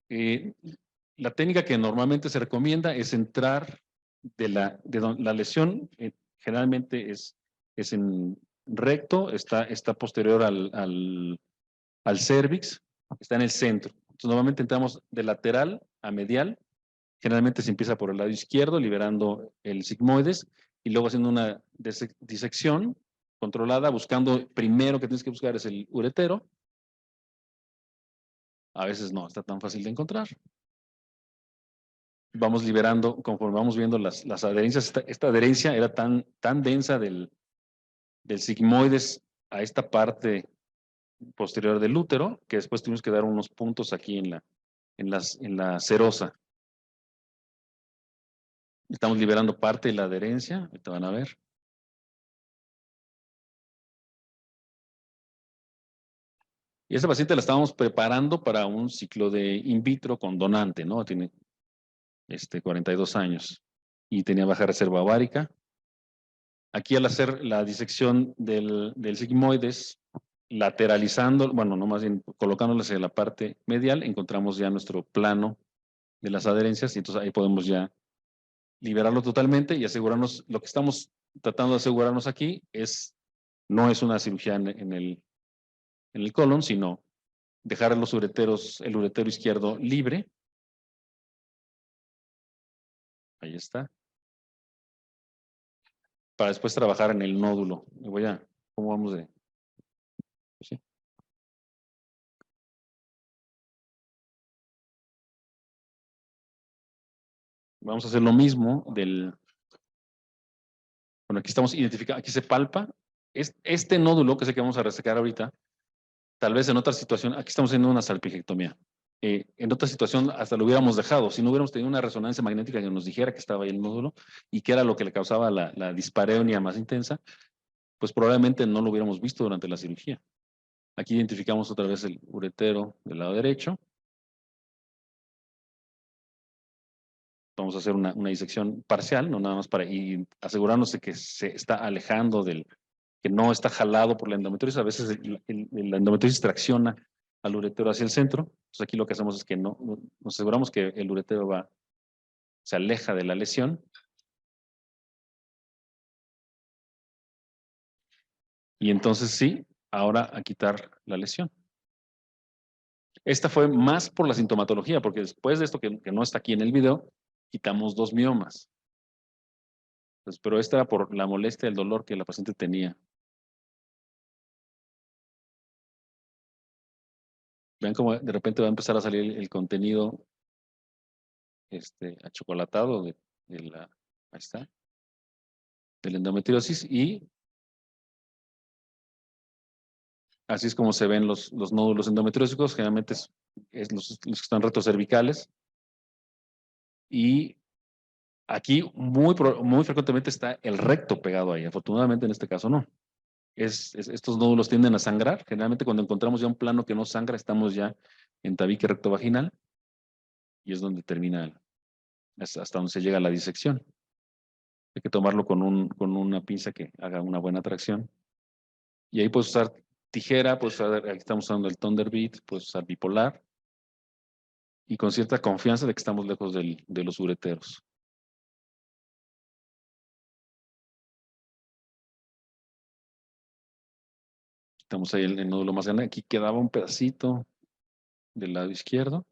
la técnica que normalmente se recomienda es entrar la lesión, generalmente es en recto, está posterior al cérvix, está en el centro. Entonces, normalmente entramos de lateral a medial. Generalmente se empieza por el lado izquierdo, liberando el sigmoides, y luego haciendo una disección controlada, buscando, primero que tienes que buscar es el uretero. A veces no está tan fácil de encontrar. Vamos liberando, conforme vamos viendo las adherencias, esta adherencia era tan densa del sigmoides a esta parte posterior del útero, que después tuvimos que dar unos puntos aquí en la serosa. Estamos liberando parte de la adherencia, ahorita van a ver. Y esta paciente la estábamos preparando para un ciclo de in vitro con donante, ¿no? Tiene 42 años y tenía baja reserva ovárica. Aquí al hacer la disección del sigmoides, lateralizando, bueno, no más bien colocándolo hacia la parte medial, encontramos ya nuestro plano de las adherencias y entonces ahí podemos ya liberarlo totalmente y asegurarnos, lo que estamos tratando de asegurarnos aquí no es una cirugía en el colon, sino dejar los ureteros, el uretero izquierdo libre. Ahí está. Para después trabajar en el nódulo. ¿Cómo vamos de? ¿Sí? Vamos a hacer lo mismo bueno, aquí estamos identificando, aquí se palpa. Este nódulo que es el que vamos a resecar ahorita, tal vez en otra situación, aquí estamos haciendo una salpingectomía. En otra situación hasta lo hubiéramos dejado, si no hubiéramos tenido una resonancia magnética que nos dijera que estaba ahí el nódulo y que era lo que le causaba la dispareunia más intensa, pues probablemente no lo hubiéramos visto durante la cirugía. Aquí identificamos otra vez el uretero del lado derecho. Vamos a hacer una disección parcial, no nada más para asegurarnos de que se está alejando que no está jalado por la endometriosis. A veces la endometriosis tracciona al uretero hacia el centro. Entonces aquí lo que hacemos es que nos aseguramos que el uretero se aleja de la lesión. Y entonces sí, ahora a quitar la lesión. Esta fue más por la sintomatología, porque después de esto que no está aquí en el video, quitamos 2 miomas. Pues, pero esta era por la molestia, el dolor que la paciente tenía. Vean cómo de repente va a empezar a salir el contenido achocolatado ahí está, de la endometriosis, y así es como se ven los nódulos endometriósicos, generalmente es los que están retrocervicales, y aquí muy frecuentemente está el recto pegado ahí. Afortunadamente en este caso no. Estos nódulos tienden a sangrar. Generalmente cuando encontramos ya un plano que no sangra, estamos ya en tabique rectovaginal y es donde termina, hasta donde se llega a la disección. Hay que tomarlo con una pinza que haga una buena tracción. Y ahí puedes usar tijera, aquí estamos usando el Thunderbit, puedes usar bipolar y con cierta confianza de que estamos lejos de los ureteros. Estamos ahí el nódulo más grande. Aquí quedaba un pedacito del lado izquierdo.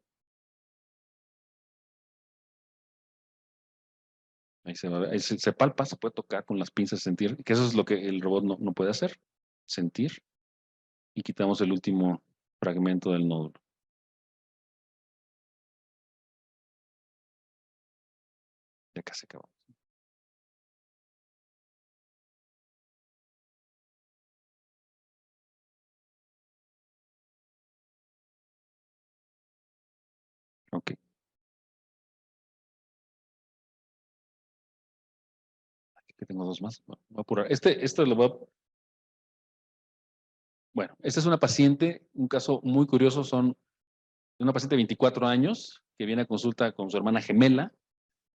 Ahí se va a ver, ahí se palpa, se puede tocar con las pinzas, sentir, que eso es lo que el robot no puede hacer, sentir, y quitamos el último fragmento del nódulo. Ya casi acabamos. Ok. Aquí tengo 2 más. Voy a apurar. Lo voy a... Bueno, esta es una paciente, un caso muy curioso, una paciente de 24 años que viene a consulta con su hermana gemela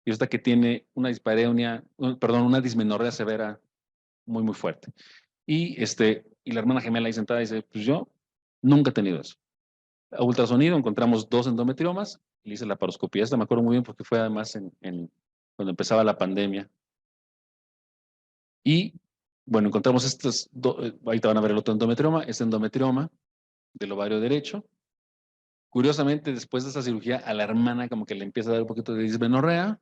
y esta que tiene una dispareunia, perdón, una dismenorrea severa muy, muy fuerte. Y la hermana gemela ahí sentada dice, pues yo nunca he tenido eso. A ultrasonido encontramos 2 endometriomas, le hice la laparoscopía. Esta me acuerdo muy bien porque fue además cuando empezaba la pandemia. Y bueno, encontramos ahí te van a ver el otro endometrioma, este endometrioma del ovario derecho. Curiosamente, después de esa cirugía, a la hermana como que le empieza a dar un poquito de dismenorrea.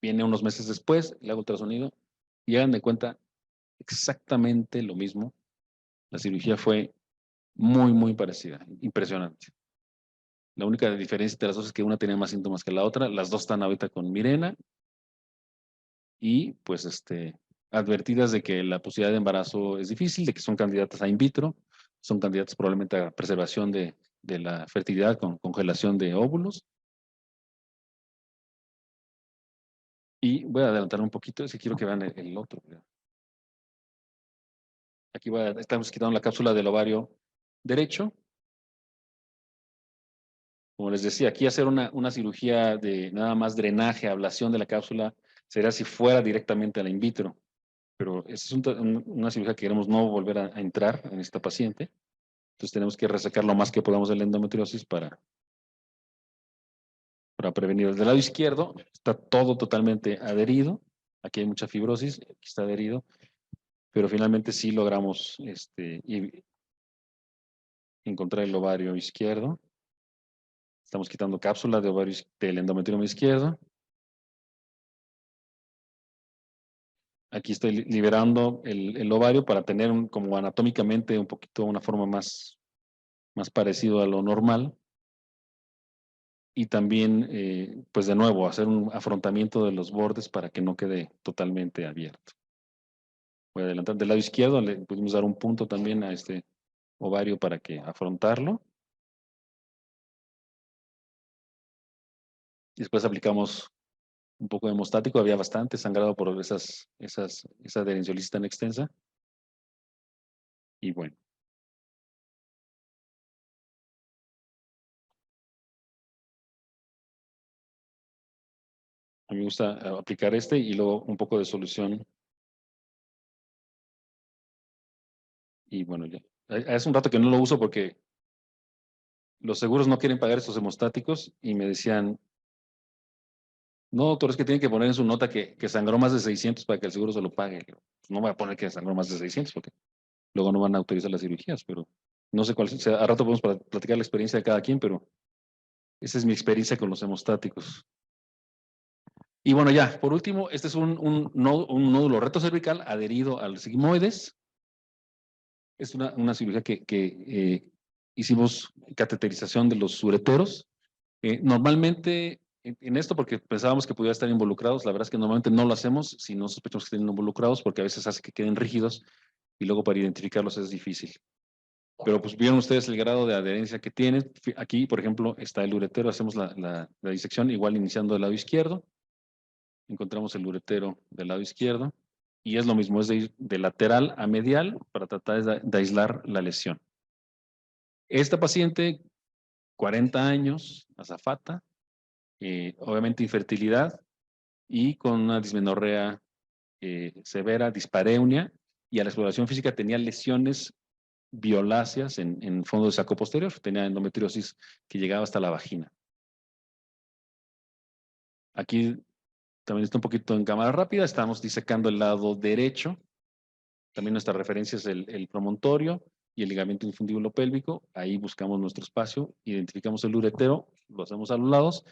viene unos meses después, le hago ultrasonido y hagan de cuenta exactamente lo mismo. La cirugía fue muy, muy parecida, impresionante. La única diferencia entre las dos es que una tenía más síntomas que la otra. Las dos están ahorita con Mirena y pues advertidas de que la posibilidad de embarazo es difícil, de que son candidatas a in vitro, son candidatas probablemente a preservación de la fertilidad con congelación de óvulos. Y voy a adelantar un poquito, es que quiero que vean el otro. Aquí estamos quitando la cápsula del ovario derecho. Como les decía, aquí hacer una cirugía de nada más drenaje, ablación de la cápsula, sería si fuera directamente a la in vitro. Pero esa es una cirugía que queremos no volver a entrar en esta paciente. Entonces tenemos que resecar lo más que podamos de la endometriosis para prevenir. Del lado izquierdo está todo totalmente adherido. Aquí hay mucha fibrosis, aquí está adherido. Pero finalmente sí logramos encontrar el ovario izquierdo. Estamos quitando cápsula de ovario del endometrioma izquierdo. Aquí estoy liberando el ovario para tener como anatómicamente un poquito una forma más parecido a lo normal. Y también, pues de nuevo, hacer un afrontamiento de los bordes para que no quede totalmente abierto. Voy a adelantar del lado izquierdo, le pudimos dar un punto también a este ovario para que afrontarlo. Después aplicamos un poco de hemostático, había bastante sangrado por esa adherenciolisis tan extensa. Y bueno. A mí me gusta aplicar y luego un poco de solución. Y bueno, ya. Hace un rato que no lo uso porque los seguros no quieren pagar estos hemostáticos y me decían, no, doctor, es que tienen que poner en su nota que sangró más de 600 para que el seguro se lo pague. Pues no voy a poner que sangró más de 600 porque luego no van a autorizar las cirugías, pero no sé cuál. O sea, a rato podemos platicar la experiencia de cada quien, pero esa es mi experiencia con los hemostáticos. Y bueno, ya, por último, este es un nódulo rectocervical adherido al sigmoides. Es una cirugía que hicimos cateterización de los ureteros. Normalmente, en esto, porque pensábamos que pudiera estar involucrados, la verdad es que normalmente no lo hacemos si no sospechamos que estén involucrados, porque a veces hace que queden rígidos y luego para identificarlos es difícil. Pero pues vieron ustedes el grado de adherencia que tienen. Aquí, por ejemplo, está el uretero, hacemos la disección igual iniciando del lado izquierdo. Encontramos el uretero del lado izquierdo y es lo mismo, es de ir de lateral a medial para tratar de aislar la lesión. Esta paciente, 40 años, azafata, obviamente infertilidad y con una dismenorrea severa, dispareunia, y a la exploración física tenía lesiones violáceas en fondo de saco posterior, tenía endometriosis que llegaba hasta la vagina. Aquí también está un poquito en cámara rápida, estamos disecando el lado derecho. También nuestra referencia es el promontorio y el ligamento infundíbulo pélvico. Ahí buscamos nuestro espacio, identificamos el uretero, lo hacemos a los lados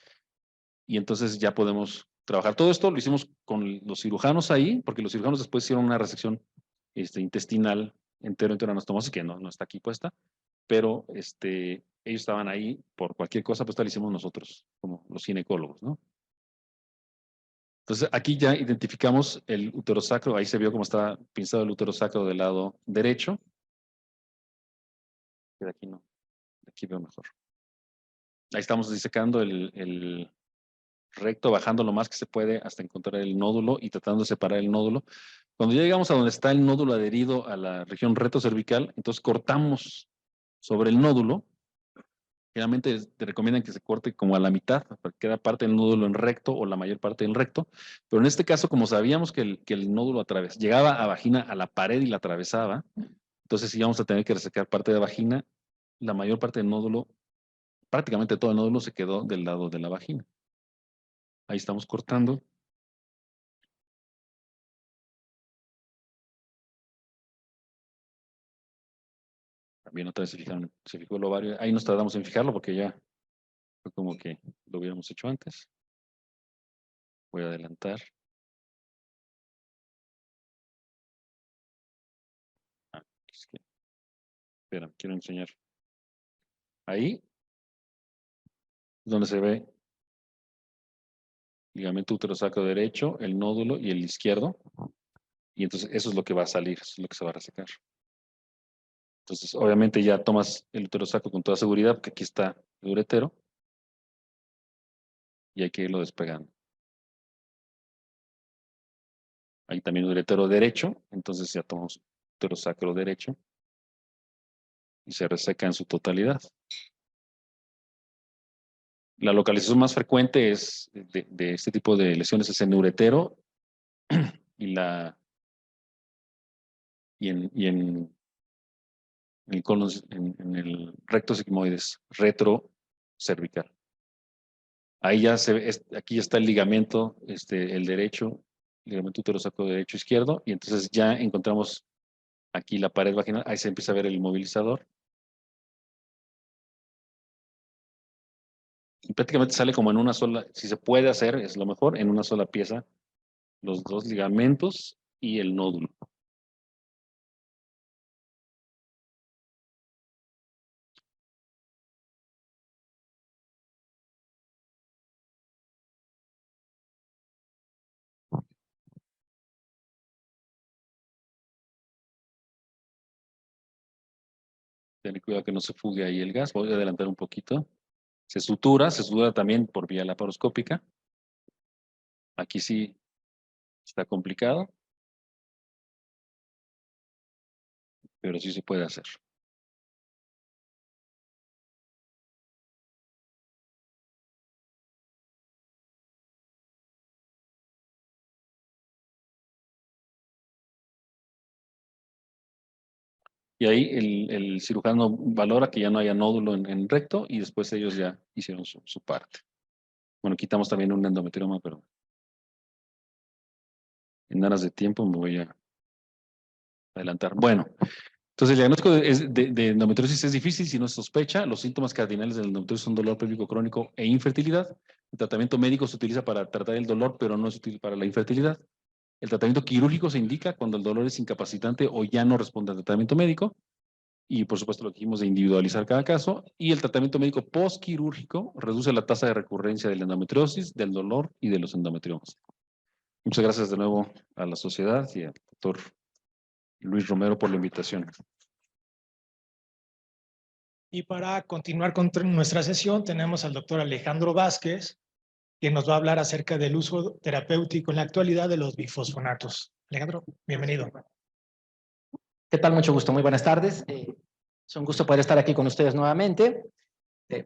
y entonces ya podemos trabajar. Todo esto lo hicimos con los cirujanos ahí, porque los cirujanos después hicieron una resección intestinal entero-anastomosis, que no está aquí puesta, pero ellos estaban ahí por cualquier cosa, pues tal hicimos nosotros, como los ginecólogos, ¿no? Entonces, aquí ya identificamos el uterosacro, ahí se vio cómo está pinzado el uterosacro del lado derecho. De aquí no, de aquí veo mejor. Ahí estamos disecando el recto, bajando lo más que se puede hasta encontrar el nódulo y tratando de separar el nódulo. Cuando ya llegamos a donde está el nódulo adherido a la región rectocervical, entonces cortamos sobre el nódulo. Generalmente te recomiendan que se corte como a la mitad, para que quede parte del nódulo en recto o la mayor parte en recto. Pero en este caso, como sabíamos que el nódulo llegaba a vagina a la pared y la atravesaba, entonces íbamos a tener que resecar parte de vagina. La mayor parte del nódulo, prácticamente todo el nódulo se quedó del lado de la vagina. Ahí estamos cortando. También otra vez se fijó el ovario. Ahí nos tardamos en fijarlo porque ya fue como que lo hubiéramos hecho antes. Voy a adelantar. Es que, espera, quiero enseñar. Ahí es donde se ve ligamento uterosacro derecho, el nódulo y el izquierdo. Y entonces eso es lo que va a salir, eso es lo que se va a resecar. Entonces, obviamente ya tomas el uterosacro con toda seguridad, porque aquí está el uretero. Y hay que irlo despegando. Ahí también uretero derecho, entonces ya tomamos uterosacro derecho. Y se reseca en su totalidad. La localización más frecuente es de este tipo de lesiones es en uretero y en el colon, en el recto sigmoides retrocervical. Ahí ya se ve, aquí está el ligamento, el derecho, ligamento uterosacro derecho izquierdo, y entonces ya encontramos aquí la pared vaginal, ahí se empieza a ver el inmovilizador. Y prácticamente sale como en una sola, si se puede hacer, es lo mejor, en una sola pieza, los dos ligamentos y el nódulo. Ten cuidado que no se fugue ahí el gas. Voy a adelantar un poquito. Se sutura también por vía laparoscópica. Aquí sí está complicado, pero sí se puede hacer. Y ahí el cirujano valora que ya no haya nódulo en recto y después ellos ya hicieron su parte. Bueno, quitamos también un endometrioma, pero en aras de tiempo me voy a adelantar. Bueno, entonces el diagnóstico de endometriosis es difícil si no se sospecha. Los síntomas cardinales del endometriosis son dolor pélvico crónico e infertilidad. El tratamiento médico se utiliza para tratar el dolor, pero no es útil para la infertilidad. El tratamiento quirúrgico se indica cuando el dolor es incapacitante o ya no responde al tratamiento médico. Y por supuesto lo que dijimos de individualizar cada caso. Y el tratamiento médico postquirúrgico reduce la tasa de recurrencia de la endometriosis, del dolor y de los endometriomas. Muchas gracias de nuevo a la sociedad y al doctor Luis Romero por la invitación. Y para continuar con nuestra sesión tenemos al doctor Alejandro Vázquez, que nos va a hablar acerca del uso terapéutico en la actualidad de los bifosfonatos. Alejandro, bienvenido. ¿Qué tal? Mucho gusto, muy buenas tardes. Es un gusto poder estar aquí con ustedes nuevamente.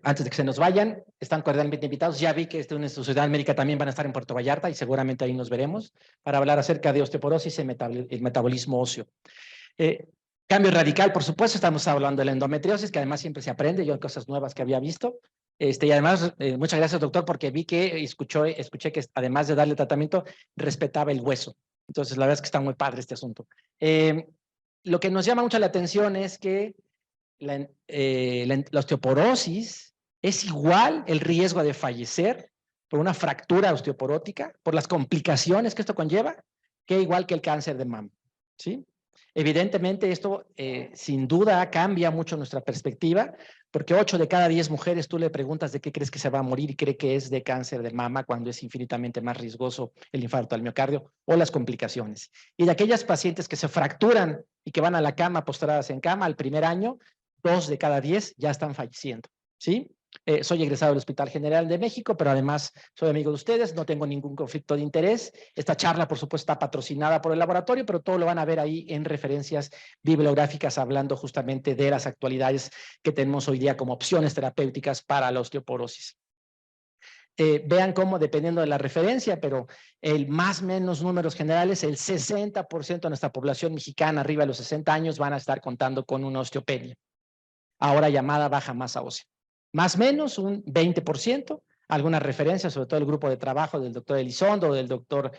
Antes de que se nos vayan, están cordialmente invitados. Ya vi que en Sociedad Médica también van a estar en Puerto Vallarta y seguramente ahí nos veremos para hablar acerca de osteoporosis y el metabolismo óseo. Cambio radical, por supuesto, estamos hablando de la endometriosis, que además siempre se aprende, yo hay cosas nuevas que había visto. Y además, muchas gracias, doctor, porque vi que escuché que además de darle tratamiento, respetaba el hueso. Entonces, la verdad es que está muy padre este asunto. Lo que nos llama mucho la atención es que la osteoporosis es igual el riesgo de fallecer por una fractura osteoporótica, por las complicaciones que esto conlleva, que igual que el cáncer de mama, ¿sí? Evidentemente esto sin duda cambia mucho nuestra perspectiva, porque 8 de cada 10 mujeres tú le preguntas de qué crees que se va a morir y cree que es de cáncer de mama cuando es infinitamente más riesgoso el infarto al miocardio o las complicaciones. Y de aquellas pacientes que se fracturan y que van a la cama postradas en cama al primer año, 2 de cada 10 ya están falleciendo, ¿sí? Soy egresado del Hospital General de México, pero además soy amigo de ustedes, no tengo ningún conflicto de interés. Esta charla, por supuesto, está patrocinada por el laboratorio, pero todo lo van a ver ahí en referencias bibliográficas hablando justamente de las actualidades que tenemos hoy día como opciones terapéuticas para la osteoporosis. Vean cómo, dependiendo de la referencia, pero el más o menos números generales, el 60% de nuestra población mexicana arriba de los 60 años van a estar contando con una osteopenia, ahora llamada baja masa ósea. Más o menos un 20%, algunas referencias, sobre todo el grupo de trabajo del doctor Elizondo, del doctor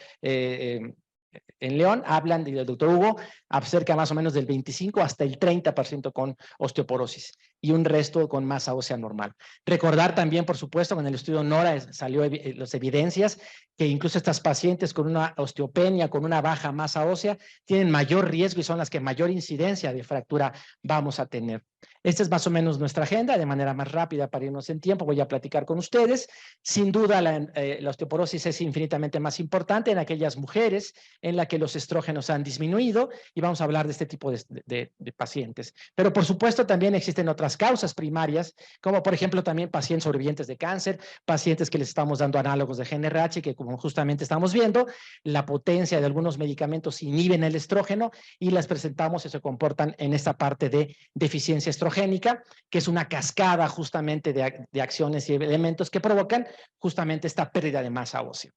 en León, hablan, y el doctor Hugo, acerca más o menos del 25 hasta el 30% con osteoporosis y un resto con masa ósea normal. Recordar también, por supuesto, con el estudio NORA salió las evidencias que incluso estas pacientes con una osteopenia, con una baja masa ósea, tienen mayor riesgo y son las que mayor incidencia de fractura vamos a tener. Esta es más o menos nuestra agenda. De manera más rápida para irnos en tiempo, voy a platicar con ustedes. Sin duda, la osteoporosis es infinitamente más importante en aquellas mujeres en las que los estrógenos han disminuido, y vamos a hablar de este tipo de pacientes. Pero, por supuesto, también existen otras causas primarias, como por ejemplo también pacientes sobrevivientes de cáncer, pacientes que les estamos dando análogos de GnRH, que como justamente estamos viendo, la potencia de algunos medicamentos inhiben el estrógeno y las presentamos y se comportan en esta parte de deficiencia estrogénica, que es una cascada justamente de acciones y elementos que provocan justamente esta pérdida de masa ósea.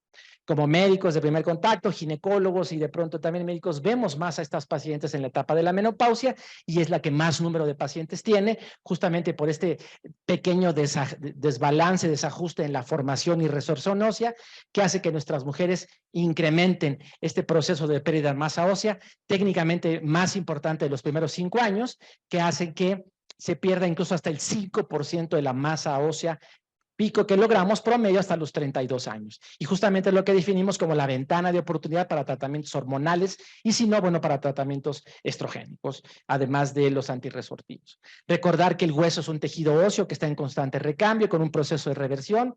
Como médicos de primer contacto, ginecólogos y de pronto también médicos, vemos más a estas pacientes en la etapa de la menopausia y es la que más número de pacientes tiene, justamente por este pequeño desbalance, desajuste en la formación y resorción ósea, que hace que nuestras mujeres incrementen este proceso de pérdida de masa ósea, técnicamente más importante de los primeros 5 años, que hace que se pierda incluso hasta el 5% de la masa ósea, pico que logramos promedio hasta los 32 años. Y justamente lo que definimos como la ventana de oportunidad para tratamientos hormonales y si no, bueno, para tratamientos estrogénicos, además de los antirresortivos. Recordar que el hueso es un tejido óseo que está en constante recambio con un proceso de resorción,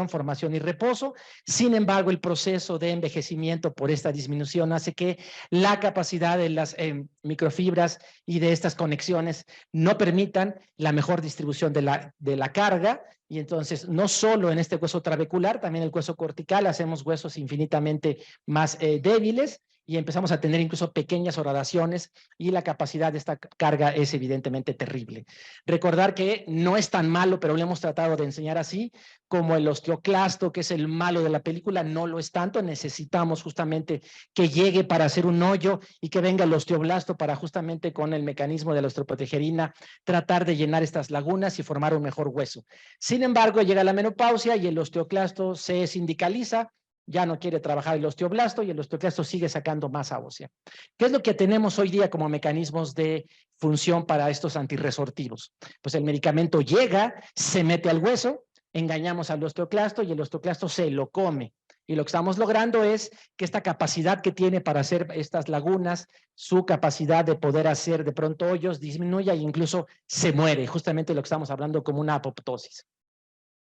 formación y reposo. Sin embargo, el proceso de envejecimiento por esta disminución hace que la capacidad de las microfibras y de estas conexiones no permitan la mejor distribución de la carga, y entonces no solo en este hueso trabecular, también el hueso cortical, hacemos huesos infinitamente más débiles y empezamos a tener incluso pequeñas horadaciones y la capacidad de esta carga es evidentemente terrible. Recordar que no es tan malo, pero lo hemos tratado de enseñar así, como el osteoclasto, que es el malo de la película, no lo es tanto. Necesitamos justamente que llegue para hacer un hoyo y que venga el osteoblasto para justamente con el mecanismo de la osteoprotegerina tratar de llenar estas lagunas y formar un mejor hueso. Sin embargo, llega la menopausia y el osteoclasto se sindicaliza, ya no quiere trabajar el osteoblasto y el osteoclasto sigue sacando masa ósea. ¿Qué es lo que tenemos hoy día como mecanismos de función para estos antirresortivos? Pues el medicamento llega, se mete al hueso, engañamos al osteoclasto y el osteoclasto se lo come. Y lo que estamos logrando es que esta capacidad que tiene para hacer estas lagunas, su capacidad de poder hacer de pronto hoyos disminuya e incluso se muere, justamente lo que estamos hablando como una apoptosis.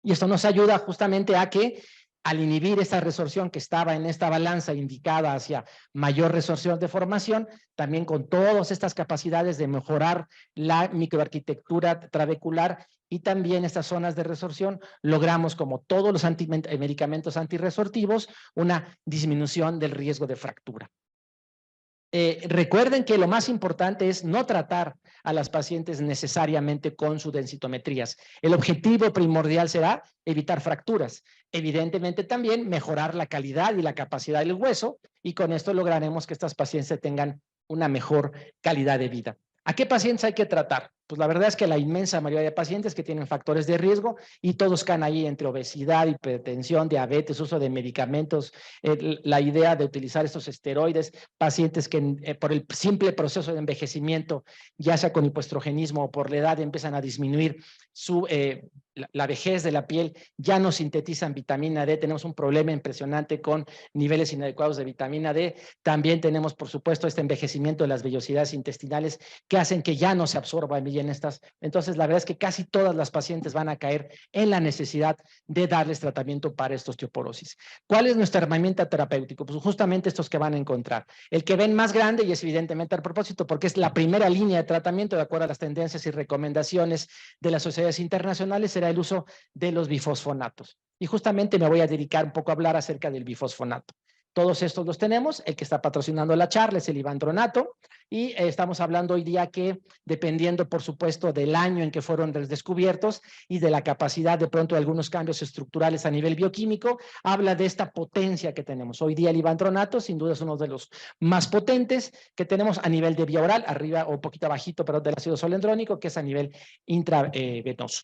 Y esto nos ayuda justamente a que al inhibir esta resorción que estaba en esta balanza indicada hacia mayor resorción de formación, también con todas estas capacidades de mejorar la microarquitectura trabecular y también estas zonas de resorción, logramos, como todos los medicamentos antirresortivos, una disminución del riesgo de fractura. Recuerden que lo más importante es no tratar a las pacientes necesariamente con sus densitometrías. El objetivo primordial será evitar fracturas. Evidentemente también mejorar la calidad y la capacidad del hueso y con esto lograremos que estas pacientes tengan una mejor calidad de vida. ¿A qué pacientes hay que tratar? Pues la verdad es que la inmensa mayoría de pacientes que tienen factores de riesgo y todos caen ahí entre obesidad, hipertensión, diabetes, uso de medicamentos, la idea de utilizar estos esteroides, pacientes que por el simple proceso de envejecimiento, ya sea con hipoestrogenismo o por la edad, empiezan a disminuir la vejez de la piel, ya no sintetizan vitamina D, tenemos un problema impresionante con niveles inadecuados de vitamina D, también tenemos por supuesto este envejecimiento de las vellosidades intestinales que hacen que ya no se absorba bien estas, entonces la verdad es que casi todas las pacientes van a caer en la necesidad de darles tratamiento para esta osteoporosis. ¿Cuál es nuestra herramienta terapéutica? Pues justamente estos que van a encontrar. El que ven más grande y es evidentemente al propósito porque es la primera línea de tratamiento de acuerdo a las tendencias y recomendaciones de las sociedades internacionales, será el uso de los bifosfonatos. Y justamente me voy a dedicar un poco a hablar acerca del bifosfonato. Todos estos los tenemos, el que está patrocinando la charla es el ivandronato y estamos hablando hoy día que dependiendo por supuesto del año en que fueron descubiertos y de la capacidad de pronto de algunos cambios estructurales a nivel bioquímico, habla de esta potencia que tenemos. Hoy día el ivandronato sin duda es uno de los más potentes que tenemos a nivel de vía oral, arriba o un poquito abajito, pero del ácido solendrónico, que es a nivel intravenoso.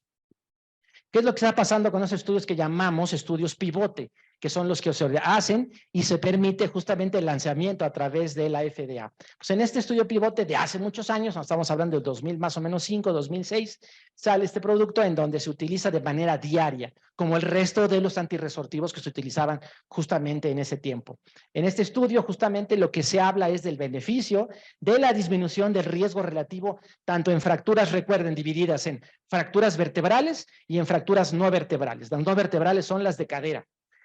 ¿Qué es lo que está pasando con los estudios que llamamos estudios pivote? que son los que se hacen y se permite justamente el lanzamiento a través de la FDA. Pues en este estudio pivote de hace muchos años, no estamos hablando de 2000, más o menos 5, 2006, sale este producto en donde se utiliza de manera diaria, como el resto de los antirresortivos que se utilizaban justamente en ese tiempo. En este estudio justamente lo que se habla es del beneficio de la disminución del riesgo relativo, tanto en fracturas, recuerden, divididas en fracturas vertebrales y en fracturas no vertebrales. Las no vertebrales son las de cadera.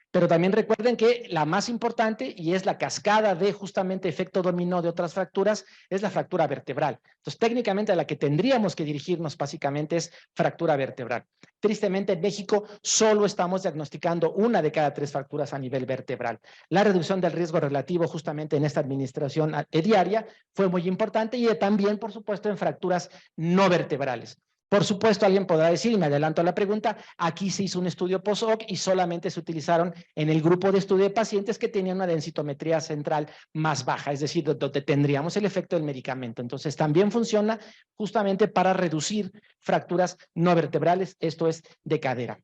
Pero también recuerden que la más importante, y es la cascada de justamente efecto dominó de otras fracturas, es la fractura vertebral. Entonces, técnicamente a la que tendríamos que dirigirnos básicamente es fractura vertebral. Tristemente, en México solo estamos diagnosticando 1 de cada 3 fracturas a nivel vertebral. La reducción del riesgo relativo justamente en esta administración diaria fue muy importante y también, por supuesto, en fracturas no vertebrales. Por supuesto, alguien podrá decir, y me adelanto a la pregunta, aquí se hizo un estudio post-hoc y solamente se utilizaron en el grupo de estudio de pacientes que tenían una densitometría central más baja, es decir, donde tendríamos el efecto del medicamento. Entonces, también funciona justamente para reducir fracturas no vertebrales, esto es de cadera.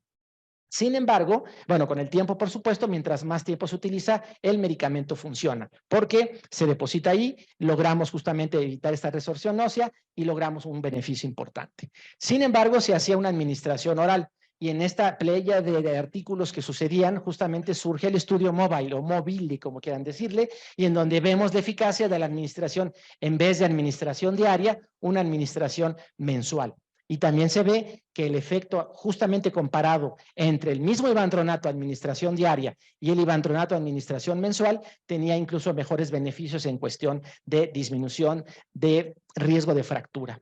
Sin embargo, bueno, con el tiempo, por supuesto, mientras más tiempo se utiliza, el medicamento funciona, porque se deposita ahí, logramos justamente evitar esta resorción ósea y logramos un beneficio importante. Sin embargo, se hacía una administración oral y en esta playa de artículos que sucedían, justamente surge el estudio mobile o móvil, como quieran decirle, y en donde vemos la eficacia de la administración, en vez de administración diaria, una administración mensual. Y también se ve que el efecto justamente comparado entre el mismo ivandronato administración diaria y el ivandronato administración mensual tenía incluso mejores beneficios en cuestión de disminución de riesgo de fractura.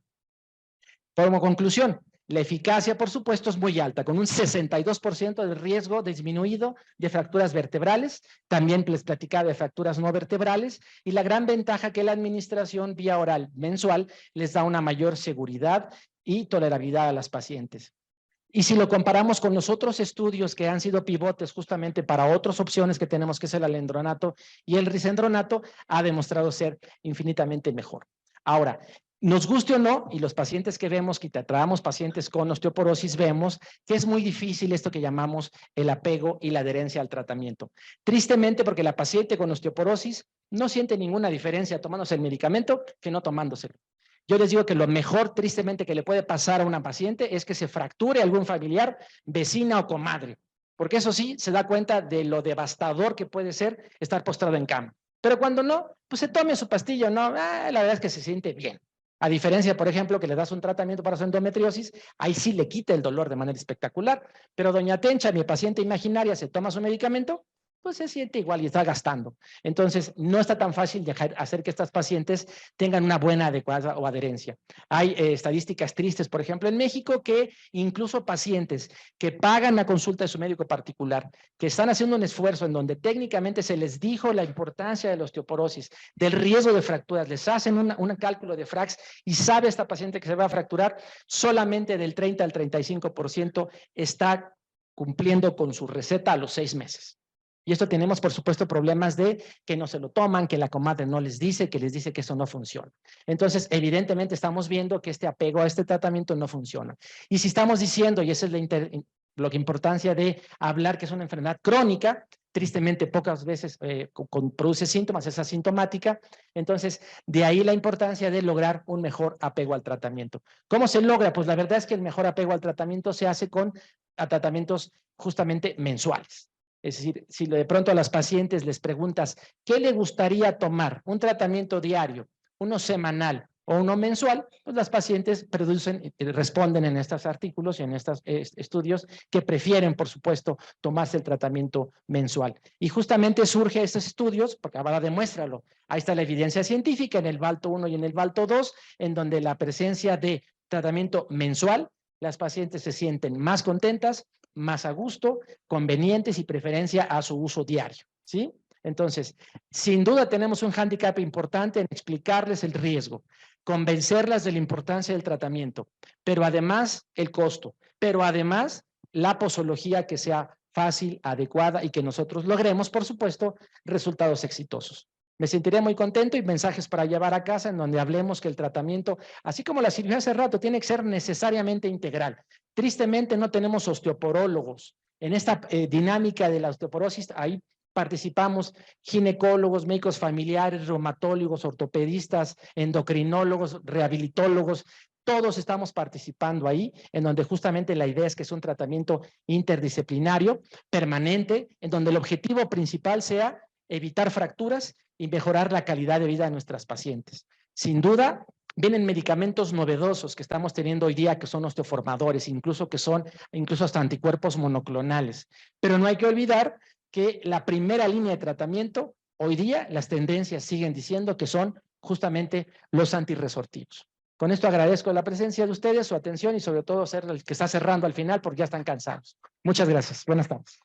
Como conclusión, la eficacia, por supuesto, es muy alta, con un 62% de riesgo disminuido de fracturas vertebrales, también les platicaba de fracturas no vertebrales, y la gran ventaja que la administración vía oral mensual les da una mayor seguridad y tolerabilidad a las pacientes. Y si lo comparamos con los otros estudios que han sido pivotes justamente para otras opciones que tenemos, que es el alendronato y el risendronato, ha demostrado ser infinitamente mejor. Ahora, nos guste o no, y los pacientes que vemos, que tratamos pacientes con osteoporosis, vemos que es muy difícil esto que llamamos el apego y la adherencia al tratamiento. Tristemente, porque la paciente con osteoporosis no siente ninguna diferencia tomándose el medicamento que no tomándoselo. Yo les digo que lo mejor, tristemente, que le puede pasar a una paciente es que se fracture algún familiar, vecina o comadre, porque eso sí, se da cuenta de lo devastador que puede ser estar postrado en cama. Pero cuando no, pues se tome su pastilla, no, la verdad es que se siente bien. A diferencia, por ejemplo, que le das un tratamiento para su endometriosis, ahí sí le quita el dolor de manera espectacular. Pero doña Tencha, mi paciente imaginaria, se toma su medicamento, pues se siente igual y está gastando. Entonces, no está tan fácil hacer que estas pacientes tengan una buena, adecuada o adherencia. Hay estadísticas tristes, por ejemplo, en México, que incluso pacientes que pagan la consulta de su médico particular, que están haciendo un esfuerzo en donde técnicamente se les dijo la importancia de la osteoporosis, del riesgo de fracturas, les hacen un cálculo de FRAX y sabe esta paciente que se va a fracturar, solamente del 30 al 35% está cumpliendo con su receta a los 6 meses. Y esto tenemos, por supuesto, problemas de que no se lo toman, que la comadre no les dice, que les dice que eso no funciona. Entonces, evidentemente estamos viendo que este apego a este tratamiento no funciona. Y si estamos diciendo, y esa es la importancia de hablar que es una enfermedad crónica, tristemente pocas veces produce síntomas, es asintomática, entonces de ahí la importancia de lograr un mejor apego al tratamiento. ¿Cómo se logra? Pues la verdad es que el mejor apego al tratamiento se hace con tratamientos justamente mensuales. Es decir, si de pronto a las pacientes les preguntas, ¿qué le gustaría tomar? ¿Un tratamiento diario, uno semanal o uno mensual? Pues las pacientes responden en estos artículos y en estos estudios que prefieren, por supuesto, tomarse el tratamiento mensual. Y justamente surge estos estudios, porque ahora demuéstralo. Ahí está la evidencia científica en el VALTO 1 y en el VALTO 2, en donde la presencia de tratamiento mensual, las pacientes se sienten más contentas, más a gusto, convenientes y preferencia a su uso diario, ¿sí? Entonces, sin duda tenemos un hándicap importante en explicarles el riesgo, convencerlas de la importancia del tratamiento, pero además el costo, pero además la posología que sea fácil, adecuada y que nosotros logremos, por supuesto, resultados exitosos. Me sentiría muy contento y mensajes para llevar a casa en donde hablemos que el tratamiento, así como la cirugía hace rato, tiene que ser necesariamente integral. Tristemente no tenemos osteoporólogos En esta dinámica de la osteoporosis, ahí participamos ginecólogos, médicos familiares, reumatólogos, ortopedistas, endocrinólogos, rehabilitólogos. Todos estamos participando ahí, en donde justamente la idea es que es un tratamiento interdisciplinario, permanente, en donde el objetivo principal sea evitar fracturas y mejorar la calidad de vida de nuestras pacientes. Sin duda, vienen medicamentos novedosos que estamos teniendo hoy día, que son osteoformadores, incluso hasta anticuerpos monoclonales. Pero no hay que olvidar que la primera línea de tratamiento, hoy día las tendencias siguen diciendo que son justamente los antirresortivos. Con esto agradezco la presencia de ustedes, su atención y sobre todo ser el que está cerrando al final porque ya están cansados. Muchas gracias. Buenas tardes.